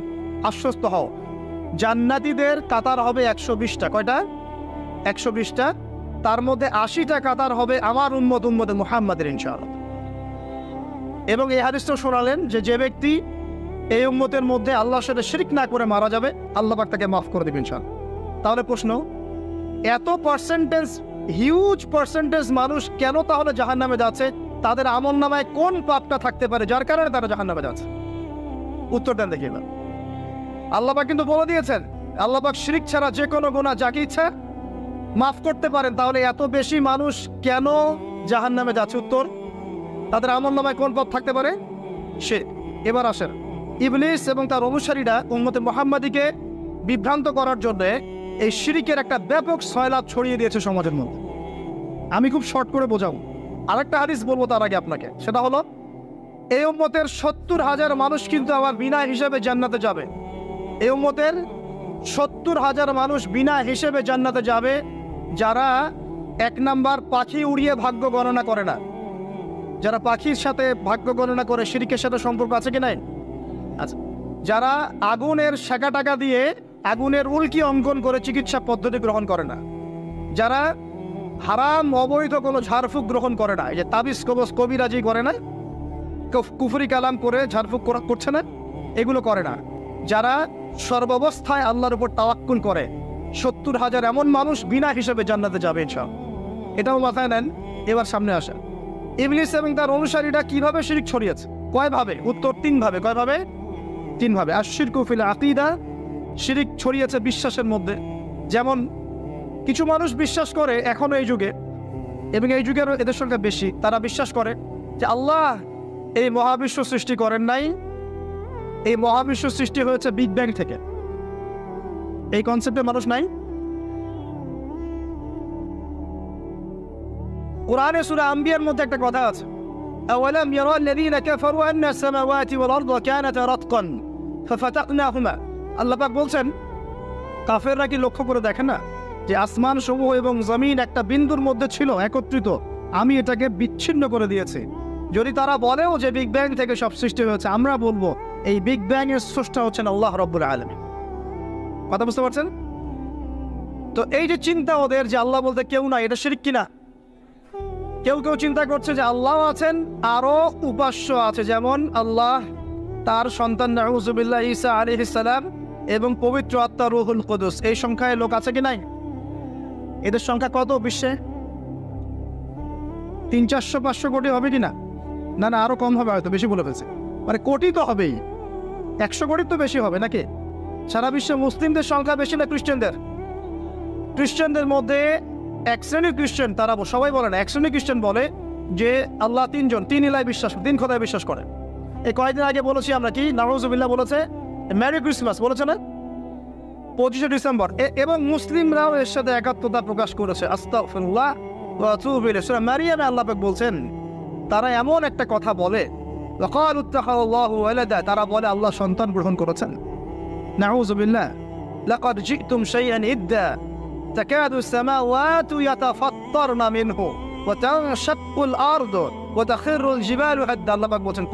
আশ্বস্ত হও, জান্নাতীদের কাতার হবে 120টা। কয়টা? 120টা। তার মধ্যে 80টা কাতার হবে আমার উম্মতে মুহাম্মাদের ইনশাআল্লাহ। এবং এই হাদিসটা শোনালেন যে ব্যক্তি এই উম্মতের মধ্যে আল্লাহর সাথে শিরক না করে মারা যাবে, আল্লাহ পাক তাকে মাফ করে দেবেন ইনশাআল্লাহ। তাহলে প্রশ্ন, এত পার্সেন্টেজ, হিউজ পার্সেন্টেজ মানুষ কেন তাহলে জাহান্নামে যাচ্ছে? তাদের আমল নামায় কোন পাপটা থাকতে পারে যার কারণে তারা জাহান্নামে যাচ্ছে? উত্তর দেন দেখি। আল্লাহ পাক কিন্তু বলে দিয়েছেন, আল্লাহ পাক শিরক ছাড়া যে কোনো গুনাহ যাকে ইচ্ছা মাফ করতে পারেন। তাহলে এত বেশি মানুষ কেন জাহান্নামে যাচ্ছে? উত্তর, তাদের আমল নামায় কোন পাপ থাকতে পারে? শিরক। এবার আসেন, ইবলিস এবং তার অনুসারীরা উম্মতে মুহাম্মাদীকে বিভ্রান্ত করার জন্য এই শিরকের একটা ব্যাপক সয়লাব ছড়িয়ে দিয়েছে সমাজের মধ্যে। আমি খুব শর্ট করে বোঝাবো। আরেকটা হাদিস বলবো তার আগে আপনাকে, সেটা হলো, এই উম্মতের 70,000 মানুষ কিন্তু আবার বিনা হিসেবে জান্নাতে যাবে। এই উম্মতের 70,000 মানুষ বিনা হিসেবে জান্নাতে যাবে, যারা 1 নাম্বার পাখি উড়িয়ে ভাগ্য গণনা করে না। যারা পাখির সাথে ভাগ্য গণনা করে, শিরকের সাথে সম্পর্ক আছে কি নাই? আচ্ছা। যারা আগুনের শাখা টাকা দিয়ে আগুনের উল্কি অঙ্কন করে চিকিৎসা পদ্ধতি গ্রহণ করে না। যারা হারাম অবৈধ কোনো ঝাড়ফুঁক গ্রহণ করে না, এই যে তাবিজ কবজ কবিরাজি করে না, কুফরি কালাম করে ঝাড়ফুঁক করছে না, এগুলো করে না। যারা সর্বাবস্থায় আল্লাহর উপর তাওয়াক্কুল করে, 70,000 এমন মানুষ বিনা হিসেবে জান্নাতে যাবে ইনশাআল্লাহ। এটাও মাথায় নেন। এবার সামনে আসেন, ইবলিস এবং তার অনুসারীরা কিভাবে শিরক ছড়িয়েছে? কয়ভাবে? উত্তর 3 ভাবে। কয়ভাবে? 3 ভাবে। আশ-শিরকু ফিল আকীদা, শিরক ছড়িয়েছে বিশ্বাসের মধ্যে। যেমন কিছু মানুষ বিশ্বাস করে এখনো এই যুগে, এবং এই যুগেরও এদের সংখ্যা বেশি, তারা বিশ্বাস করে যে আল্লাহ এই মহাবিশ্ব সৃষ্টি করেন নাই, এই মহাবিশ্ব সৃষ্টি হয়েছে বিগ ব্যাং থেকে। এই কনসেপ্টে মানুষ নাই। কোরআনে সূরা আম্বিয়ার মধ্যে একটা কথা আছে, আওয়ালাম ইয়ারাল্লাযীনা কাফারু আন্না আস-সামাওয়াতি ওয়াল আরদা কানাতা রাতকান ফাফাতাকনাহুমা। আল্লাহ পাক বলছেন, কাফেররা কি লক্ষ্য করে দেখে না যে আসমান সমূহ এবং জমিন একটা বিন্দুর মধ্যে ছিল একত্রিত, আমি এটাকে বিচ্ছিন্ন করে দিয়েছি। যদি তারা বলেও যে বিগ ব্যাং থেকে সব সৃষ্টি হয়েছে, আমরা বলবো এই বিগ ব্যাং এর স্রষ্টা হচ্ছেন আল্লাহ রাব্বুল আলামিন। কথা বুঝতে পারছেন? তো এই যে চিন্তা ওদের যে আল্লাহ বলতে কেউ না, এটা শিরক কিনা? কেউ কেউ চিন্তা করছে যে আল্লাহ আছেন, আরো উপাস্য আছে, যেমন আল্লাহ, তার সন্তান নাউজুবিল্লাহ ঈসা আলাইহিস সালাম এবং পবিত্র আত্মা রূহুল কুদুস। এই সংখ্যায় লোক আছে কি নাই? এদের সংখ্যা কত বিশ্বে? 300-400 কোটি হবে কিনা? না না, আরো কম হবে, হয়তো বেশি বলে ফেলছে। মানে কোটি তো হবেই, 100 কোটির তো বেশি হবে নাকি? সারা বিশ্বে মুসলিমদের সংখ্যা বেশি না খ্রিস্টানদের? খ্রিস্টানদের মধ্যে এক শ্রেণীর খ্রিস্টান, তারা সবাই বলে না, এক শ্রেণীর খ্রিস্টান বলে যে আল্লাহ তিনজন, তিন ইলায় বিশ্বাস, তিন খোদায় বিশ্বাস করে। এই কয়েকদিন আগে বলেছি আমরা, কি নাউজুবিল্লাহ বলেছে, মেরি ক্রিসমাস বলেছে না 25শে ডিসেম্বর, এবং মুসলিমরাও এর সাথে একাত্মতা প্রকাশ করেছে। আস্তাগফিরুল্লাহ ওয়া আতুবু ইলাইহি। সূরা মারিয়ামে আল্লাহ পাক বলছেন তারা এমন একটা কথা বলে, ওয়াকালু ইত্তাখাযাল্লাহু ওয়ালাদা, তারা বলে আল্লাহ সন্তান গ্রহণ করেছেন। নাউজুবিল্লাহ। লাকাদ জিতুম শাইআন ইদ্দা তাকাদু আস-সামাওয়াতু ইয়াতাফাত্তারনা মিনহু ওয়া তানশাক্কুল আরদু ওয়া তাখিরুল জিবালু হাদ্দা। আল্লাহ পাক বলছেন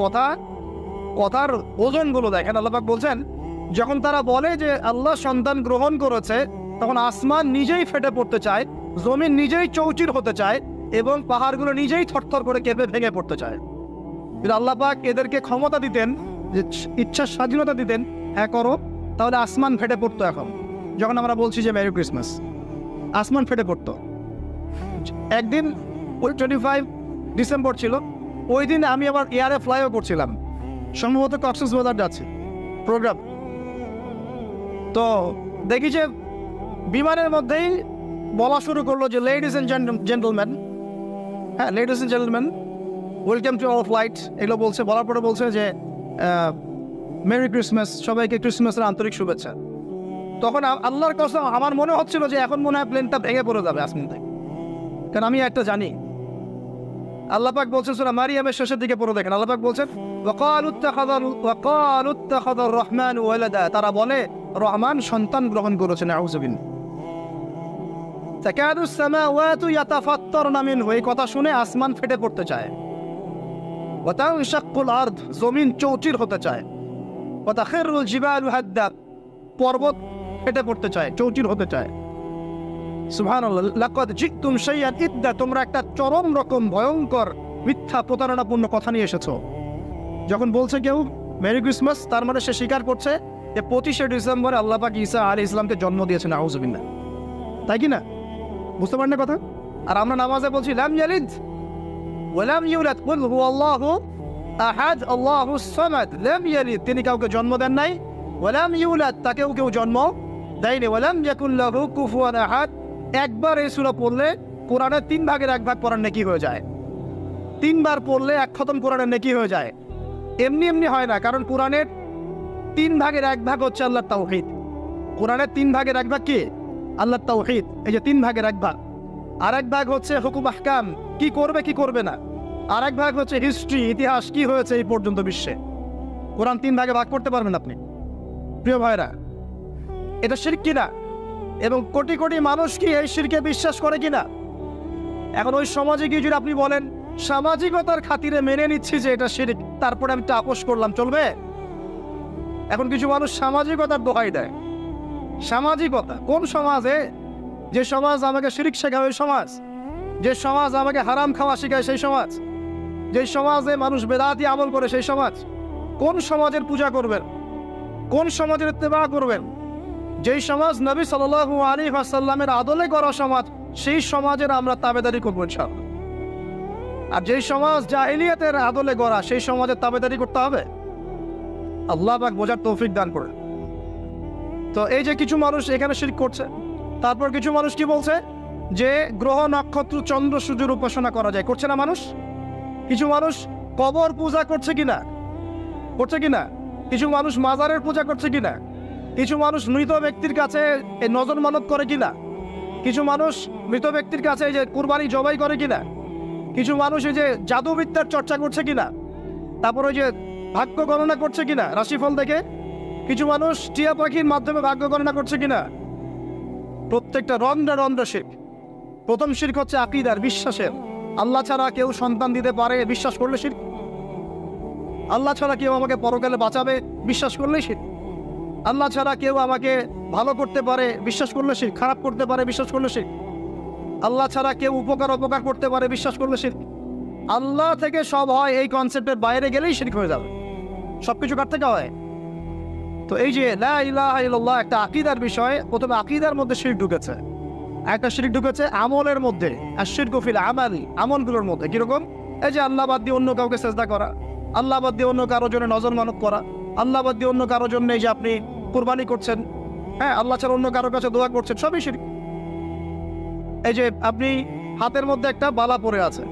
কথার ওজনগুলো দেখেন। আল্লাহ পাক বলছেন যখন তারা বলে যে আল্লাহ সন্তান গ্রহণ করেছে, তখন আসমান নিজেই ফেটে পড়তে চায়, জমিন নিজেই চৌচির হতে চায়, এবং পাহাড়গুলো নিজেই থরথর করে কেঁপে ভেঙে পড়তে চায়। যদি আল্লাহ পাক এদেরকে ক্ষমতা দিতেন, যে ইচ্ছার স্বাধীনতা দিতেন, হ্যাঁ করো, তাহলে আসমান ফেটে পড়তো। এখন যখন আমরা বলছি যে মেরি ক্রিসমাস, আসমান ফেটে পড়তো। একদিন ওই 25 ডিসেম্বর ছিল, ওই দিন আমি আবার এয়ারে ফ্লাইও করছিলাম, সম্ভবত কক্সবাজার যাচ্ছি প্রোগ্রাম। তো দেখি যে বিমানের মধ্যেই বলা শুরু করলো যে লেডিস এন্ড জেন্টলম্যান, হ্যাঁ ladies and gentleman, welcome to our flight, এগুলো বলছে। বলার পরে বলছে যে মেরি ক্রিসমাস, সবাইকে ক্রিসমাসের আন্তরিক শুভেচ্ছা। তখন আল্লাহর কসম আমার মনে হচ্ছিল যে এখন মনে হয় প্লেনটা ভেঙে পড়ে যাবে আসমান থেকে, কারণ আমি একটা জানি। আল্লাহ পাক বলছেন সূরা মারিয়ামের শেষের দিকে পড়ে দেখেন, আল্লাহ পাক বলছেন ওয়াকালু ইত্তাখাযার রহমানু ওয়ালাদা, তারা বলে রহমান সন্তান গ্রহণ করেছেন। আউযুবিল্লাহ। তাকাদু আস-সামাওয়াতু ইয়াতাফাত্তারনা মিনহু, এই কথা শুনে আসমান ফেটে পড়তে চায়। ওয়া তানশাক্কুল আরদ, জমিন চৌচির হতে চায়। ওয়া তাখিরুল জিবালু হাদ্দা, পর্বত ফেটে পড়তে চায়, চৌচির হতে চায়। সুবহানাল্লাহ। লাকাদ জিতুম শাইআন ইদ্দা, তোমরা একটা চরম রকম ভয়ঙ্কর মিথ্যা প্রতারণাপূর্ণ কথা নিয়ে এসেছো। যখন বলছে কেউ মেরি ক্রিসমাস, তার মানে সে স্বীকার করছে যে 25শে ডিসেম্বরে আল্লাহ পাক ঈসা আলাইহিস সালামকে জন্ম দিয়েছেন। আউযুবিল্লাহ। তাই কি না? বুঝতে পারেন না কথা? আর আমরা নামাজে বলছি লাম ইয়ালিদ ওয়া লাম ইউলাদ কুল হুয়াল্লাহু আহাদ আল্লাহুস সামাদ। লাম ইয়ালিদ, তিনি কাউকে জন্ম দেন নাই, ওয়া লাম ইউলাদ, তাকেও কেউ জন্ম দেয়নি, ওয়া লাম ইয়াকুল লাহু কুফুয়ান আহাদ। একবার এই সূরা পড়লে কোরআনের 3 ভাগের 1 ভাগ পড়ার নেকি হয়ে যায়। 3 বার পড়লে 1 খতম কোরআনের নেকি হয়ে যায়। এমনি এমনি হয় না, কারণ কোরআনের 3 ভাগের 1 ভাগ হচ্ছে আল্লাহর তাওহীদ। কোরআনের 3 ভাগের 1 ভাগ কি? আল্লাহর তাওহীদ। এই যে 3 ভাগের 1 ভাগ। আর 1 ভাগ হচ্ছে হুকুম আহকাম, কি করবে কি করবে না। আর 1 ভাগ হচ্ছে হিস্ট্রি, ইতিহাস, কি হয়েছে এই পর্যন্ত বিশ্বে। কোরআন 3 ভাগে ভাগ করতে পারবেন আপনি। প্রিয় ভাইরা, এটা শিরক কিনা, এবং কোটি কোটি মানুষ কি এই শিরকে বিশ্বাস করে কিনা? এখন ওই সমাজে গিয়ে যদি আপনি বলেন সামাজিকতার খাতিরে মেনে নিচ্ছি যে এটা শিরক, তারপরে আমি আপোষ করলাম, চলবে? এখন কিছু মানুষ সামাজিকতার দোহাই দেয়। সামাজিকতা কোন সমাজে? যে সমাজ আমাকে শিরক শেখায় ওই সমাজ, যে সমাজ আমাকে হারাম খাওয়া শেখায় সেই সমাজ, যে সমাজে মানুষ বেদাতি আমল করে সেই সমাজ। কোন সমাজের পূজা করবেন? কোন সমাজের ইত্তেবা করবেন? যেই সমাজ নবী সাল্লাল্লাহু আলাইহি ওয়াসাল্লামের আদলে করা সমাজ, সেই সমাজের আমরা তাবেদারি করবো ইনশাআল্লাহ। আর যেই সমাজ জাহিলিয়াতের আদলে গড়া, সেই সমাজের তাবেদারি করতে হবে। আল্লাহ পাক বোঝার তৌফিক দান করে। তো এই যে কিছু মানুষ এখানে শিরক করছে, তারপর কিছু মানুষ কি বলছে যে গ্রহ নক্ষত্র চন্দ্র সূর্যের উপাসনা করা যায়, করছে না মানুষ? কিছু মানুষ কবর পূজা করছে কিনা? করছে কিনা? কিছু মানুষ মাজারের পূজা করছে কিনা? কিছু মানুষ মৃত ব্যক্তির কাছে এই নজর মানত করে কিনা? কিছু মানুষ মৃত ব্যক্তির কাছে এই যে কুরবানি জবাই করে কিনা? কিছু মানুষ এই যে জাদুবিদ্যার চর্চা করছে কিনা? তারপর ওই যে ভাগ্য গণনা করছে কিনা রাশিফল দেখে? কিছু মানুষ টিয়া পাখির মাধ্যমে ভাগ্য গণনা করছে কিনা? প্রত্যেকটা রন্ধ্রে রন্ধ্রে শিরক। প্রথম শিরক হচ্ছে আকীদার, বিশ্বাসের। আল্লাহ ছাড়া কেউ সন্তান দিতে পারে বিশ্বাস করলে শিরক। আল্লাহ ছাড়া কেউ আমাকে পরকালে বাঁচাবে বিশ্বাস করলেই শিরক। আল্লাহ ছাড়া কেউ আমাকে ভালো করতে পারে বিশ্বাস করলে শিরক। খারাপ করতে পারে বিশ্বাস করলে শিরক। আল্লাহ ছাড়া কেউ অপকার করতে পারে বিশ্বাস করলে শিরক। আল্লাহ থেকে সব হয়, এই কনসেপ্টের বাইরে গেলেই শিরক হয়ে যাবে। সবকিছু কার থেকে হয়? তো এই যে লা ইলাহা ইল্লাল্লাহ একটা আকীদার বিষয়, প্রথমে আকীদার মধ্যে শিরক ঢুকেছে। একটা শিরক ঢুকেছে আমলের মধ্যে, আশ-শিরকু ফিল আমাল, আমলগুলোর মধ্যে। কিরকম? এই যে আল্লাহ বাদ দিয়ে অন্য কাউকে সেজদা করা, আল্লাহ বাদ দিয়ে অন্য কারোর জন্য নজর মানত করা, আল্লাহ বাদ দিয়ে অন্য কারোর জন্য এই যে আপনি কুরবানি করছেন, হ্যাঁ আল্লাহ ছাড়া অন্য কারোর কাছে দোয়া করছেন, সবই শিরক। এই যে আপনি হাতের মধ্যে একটা বালা পরে আছে,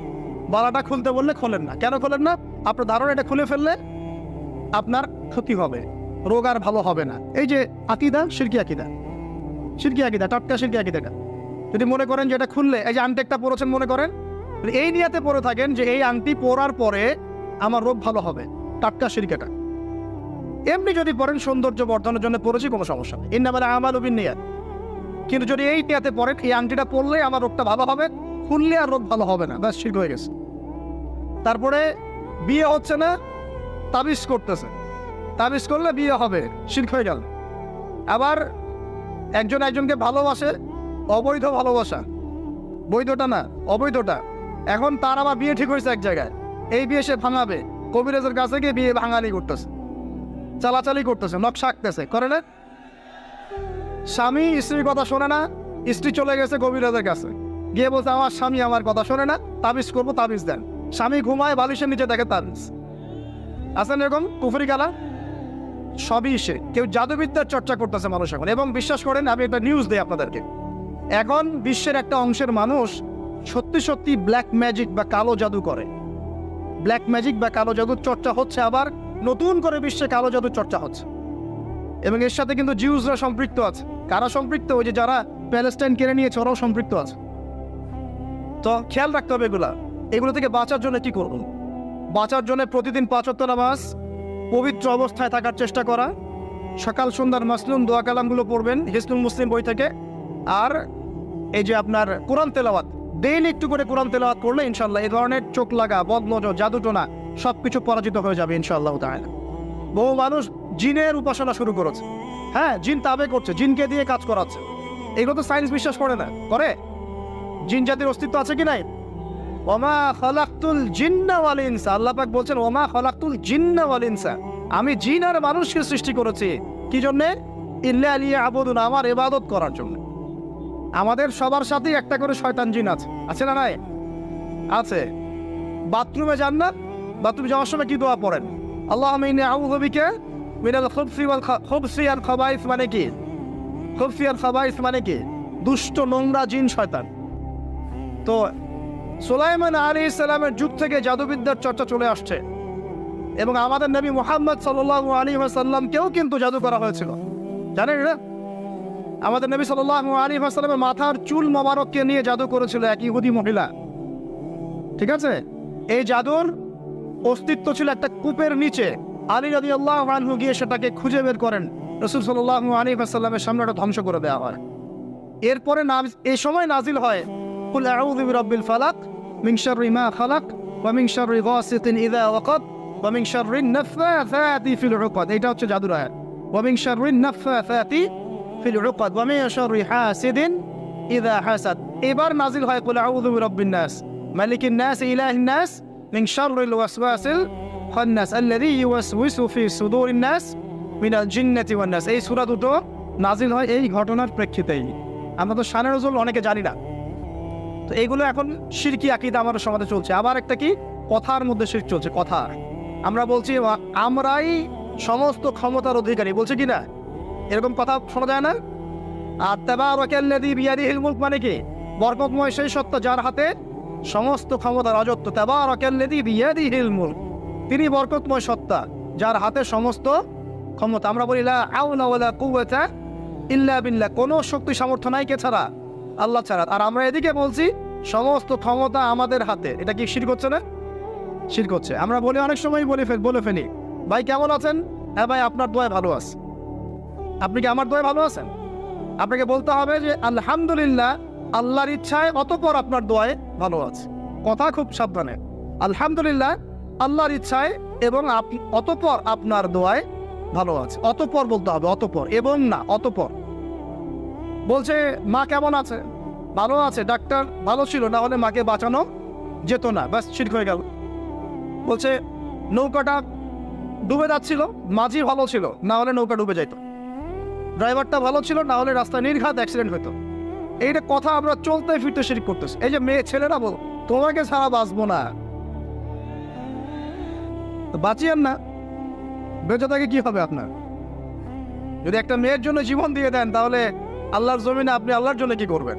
বালাটা খুলতে বললে খোলেন না, কেন খোলেন না? আপনার ধারণা এটা খুলে ফেললে আপনার ক্ষতি হবে, রোগ আর ভালো হবে না। এই যে আকিদা, শিরকি আকিদা, শিরকি আকিদা, টাটকা শিরকি আকিদাটা যদি মনে করেন যে এটা খুললে, এই যে আংটি একটা পরেছেন মনে করেন, এই নিয়াতে পরে থাকেন যে এই আংটি পরার পরে আমার রোগ ভালো হবে, টাটকা শিরকাটা। এমনি যদি পড়েন সৌন্দর্য বর্ধনের জন্য পড়েছি, কোনো সমস্যা নেই, ইন্নামাল আমালু বিন্নিয়াত। কিন্তু যদি এই নিয়াতে পড়েন এই আংটিটা পরলে আমার রোগটা ভালো হবে, খুললে আর রোগ ভালো হবে না, ব্যাস শিরক হয়ে গেছে। তারপরে বিয়ে হচ্ছে না, তাবিজ করতেছে, তাবিজ করলে বিয়ে হবে, শিরক হয়ে গেল। আবার একজন একজনকে ভালোবাসে, অবৈধ ভালোবাসা, বৈধটা না অবৈধটা। এখন তার আবার বিয়ে ঠিক হয়েছে এক জায়গায়, এই বিয়ে সে ভাঙাবে, কবিরাজের কাছে গিয়ে বিয়ে ভাঙানি করতেছে, চালাচালি করতেছে, নকশা আঁকতেছে, করে না? স্বামী স্ত্রীর কথা শোনে না, স্ত্রী চলে গেছে কবিরাজের কাছে, গিয়ে বলছে আমার স্বামী আমার কথা শোনে না, তাবিজ করবো, তাবিজ দেন। স্বামী ঘুমায়, বালিশের নিচে দেখে তাবিজ। আছেন এরকম কুফরি কালা? সবই সে। কেউ জাদুবিদ্যার চর্চা করতেছে মানুষ এখন, এবং বিশ্বাস করেন আমি একটা নিউজ দিই আপনাদেরকে, এখন বিশ্বের একটা অংশের মানুষ সত্যি সত্যি ব্ল্যাক ম্যাজিক বা কালো জাদু করে। ব্ল্যাক ম্যাজিক বা কালো জাদুর চর্চা হচ্ছে, আবার নতুন করে বিশ্বে কালো জাদুর চর্চা হচ্ছে, এবং এর সাথে কিন্তু জিউসরা সম্পৃক্ত আছে। কারা সম্পৃক্ত? ওই যে যারা প্যালেস্টাইন কেড়ে নিয়েছে ওরাও সম্পৃক্ত আছে। তো খেয়াল রাখতে হবে এগুলো থেকে বাঁচার জন্য কি করুন? বাঁচার জন্য প্রতিদিন 5 ওয়াক্ত নামাজ, পবিত্র অবস্থায় থাকার চেষ্টা করা, সকাল সন্ধ্যার মাসনুন দোয়া কালামগুলো পড়বেন হিসনুল মুসলিম বই থেকে, আর এই যে আপনার কোরআন তেলাওয়াত, ডেইলি একটু করে কোরআন তেলাওয়াত করলে ইনশাল্লাহ এই ধরনের চোখ লাগা, বদনজর, জাদুটোনা সবকিছু পরাজিত হয়ে যাবে ইনশাআল্লাহ তাআলা। বহু মানুষ জিনের উপাসনা শুরু করেছে, হ্যাঁ জিন তাবে করছে, জিনকে দিয়ে কাজ করাচ্ছে। এগুলো তো সায়েন্স বিশ্বাস করে না, করে? জিন জাতির অস্তিত্ব আছে কি নাই? ওমা খালাকতুল জিন্না ওয়াল ইনসা, আল্লাহ পাক বলছেন ওমা খালাকতুল জিন্না ওয়াল ইনসা, আমি জিন আর মানুষকে সৃষ্টি করেছি কি জন্যে? ইল্লা লিয়াবুদুন, আমার ইবাদত করার জন্য। আমাদের সবার সাথেই একটা করে শয়তান জিন আছে, আছে না নাই? আছে। বাথরুমে যান না, বাথরুমে যাওয়ার সময় কি দোয়া পড়েন? আল্লাহুম্মা ইন্নী আউযু বিকা মিনাল খুবসি ওয়াল খুবসি আল খাবাইস, মানে কি? খুবসি আল খাবাইস মানে কি? দুষ্ট নোংরা জিন শয়তান। তো সুলাইমান আলাইহিস সালামের যুগ থেকে জাদুবিদ্যার চর্চা চলে আসছে, এবং আমাদের নবী মুহাম্মদ সাল্লাল্লাহু আলাইহি ওয়াসাল্লামকেও কিন্তু জাদু করা হয়েছিল, জানেন না? আমাদের নবী সাল্লাল্লাহু আলাইহি ওয়াসাল্লামের মাথার চুল মোবারককে নিয়ে জাদু করেছিল এক ইহুদি মহিলা, ঠিক আছে? এই জাদুর অস্তিত্ব ছিল একটা কূপের নিচে। আলী রাদিয়াল্লাহু আনহু গিয়ে সেটাকে খুঁজে বের করেন, রাসূল সাল্লাল্লাহু আলাইহি ওয়াসাল্লামের সামনে ওটা ধ্বংস করে দেওয়া হয়। এরপরে এই সময় নাজিল হয় কুল আউযু বিরাব্বিল ফালাক মিন শাররি মা খালাক ওয়া মিন শাররি গাসিকিন ইযা ওয়াকাব ওয়া মিন শাররিন নাফাসাতি ফিল উকাদ। এটা হচ্ছে জাদুর আয়াত, ওয়া মিন শাররিন নাফাসাতি ফিল উকাদ ওয়া মিন শাররি হাসিদিন ইযা হাসাদ। এবার নাজিল হয় কুল আউযু বিরাব্বিন নাস মালিকিন নাস ইলাহিন নাস মিন শাররিল ওয়াসওয়াসিল খান্নাস আল্লাযী ইউওয়াসওয়িসু ফি সুদুরিন নাস মিনাল জিন্নাতি ওয়ান নাস। এই সূরা দুটো নাজিল হয় এই ঘটনার প্রেক্ষিতেই। আমরা তো শানে নজুল অনেকে জানি না, তো এইগুলো এখন শিরকি আকীদা আমাদের সমাজে চলছে। আবার একটা কি, কথার মধ্যে শিরক চলছে, কথা। আমরা বলছি আমরাই সমস্ত ক্ষমতার অধিকারী, বলছে কি না? এরকম কথা শোনা যায় না? আর তাবারাকাল্লাযী বিয়াদিহিল মুলক মানে কি? বরকতময় সেই সত্তা যার হাতে সমস্ত ক্ষমতা, রাজত্ব। তাবারাকাল্লাযী বিয়াদিহিল মুলক, তিনি বরকতময় সত্তা যার হাতে সমস্ত ক্ষমতা। আমরা বলি লা হাওলা ওয়ালা কুওয়াতা ইল্লা বিল্লাহ, কোনো শক্তি সামর্থ্য নাই কে ছাড়া? আল্লাহ ছাড়া। আর আমরা এদিকে বলছি সমস্ত ক্ষমতা আমাদের হাতে। এটা কি শিরক হচ্ছে না? শিরক হচ্ছে। আমরা বলি অনেক সময় বলে ফেলি ভাই কেমন আছেন? হ্যাঁ ভাই আপনার দোয়ায় ভালো আছে। আপনি কি আমার দোয়ায় ভালো আছেন? আপনাকে বলতে হবে যে আলহামদুলিল্লাহ, আল্লাহর ইচ্ছায়, অতঃপর আপনার দোয়ায় ভালো আছে। কথা খুব সাবধানে, আলহামদুলিল্লাহ আল্লাহর ইচ্ছায় এবং অতঃপর আপনার দোয়ায় ভালো আছে। অতঃপর বলতে হবে, অতঃপর, এবং না, অতঃপর। বলছে মা কেমন আছে? ভালো আছে, ডাক্তার ভালো ছিল, না হলে মাকে বাঁচানো যেত না, ব্যাস শিরক হয়ে গেল। বলছে নৌকাটা ডুবে যাচ্ছিল, মাঝি ভালো ছিল, না হলে নৌকা ডুবে যাইত। ড্রাইভারটা ভালো ছিল, না হলে রাস্তায় নির্ঘাত অ্যাক্সিডেন্ট হইতো। এইটা কথা আমরা চলতে ফিরতে শিরক করতেছি। এই যে মেয়ে ছেলেরা বল তোমাকে ছাড়া বাঁচবো না, বাঁচিয়েন না, বেঁচে থাকে কি হবে আপনার? যদি একটা মেয়ের জন্য জীবন দিয়ে দেন, তাহলে আল্লাহর জমিনে আপনি আল্লাহর জন্য কি করবেন?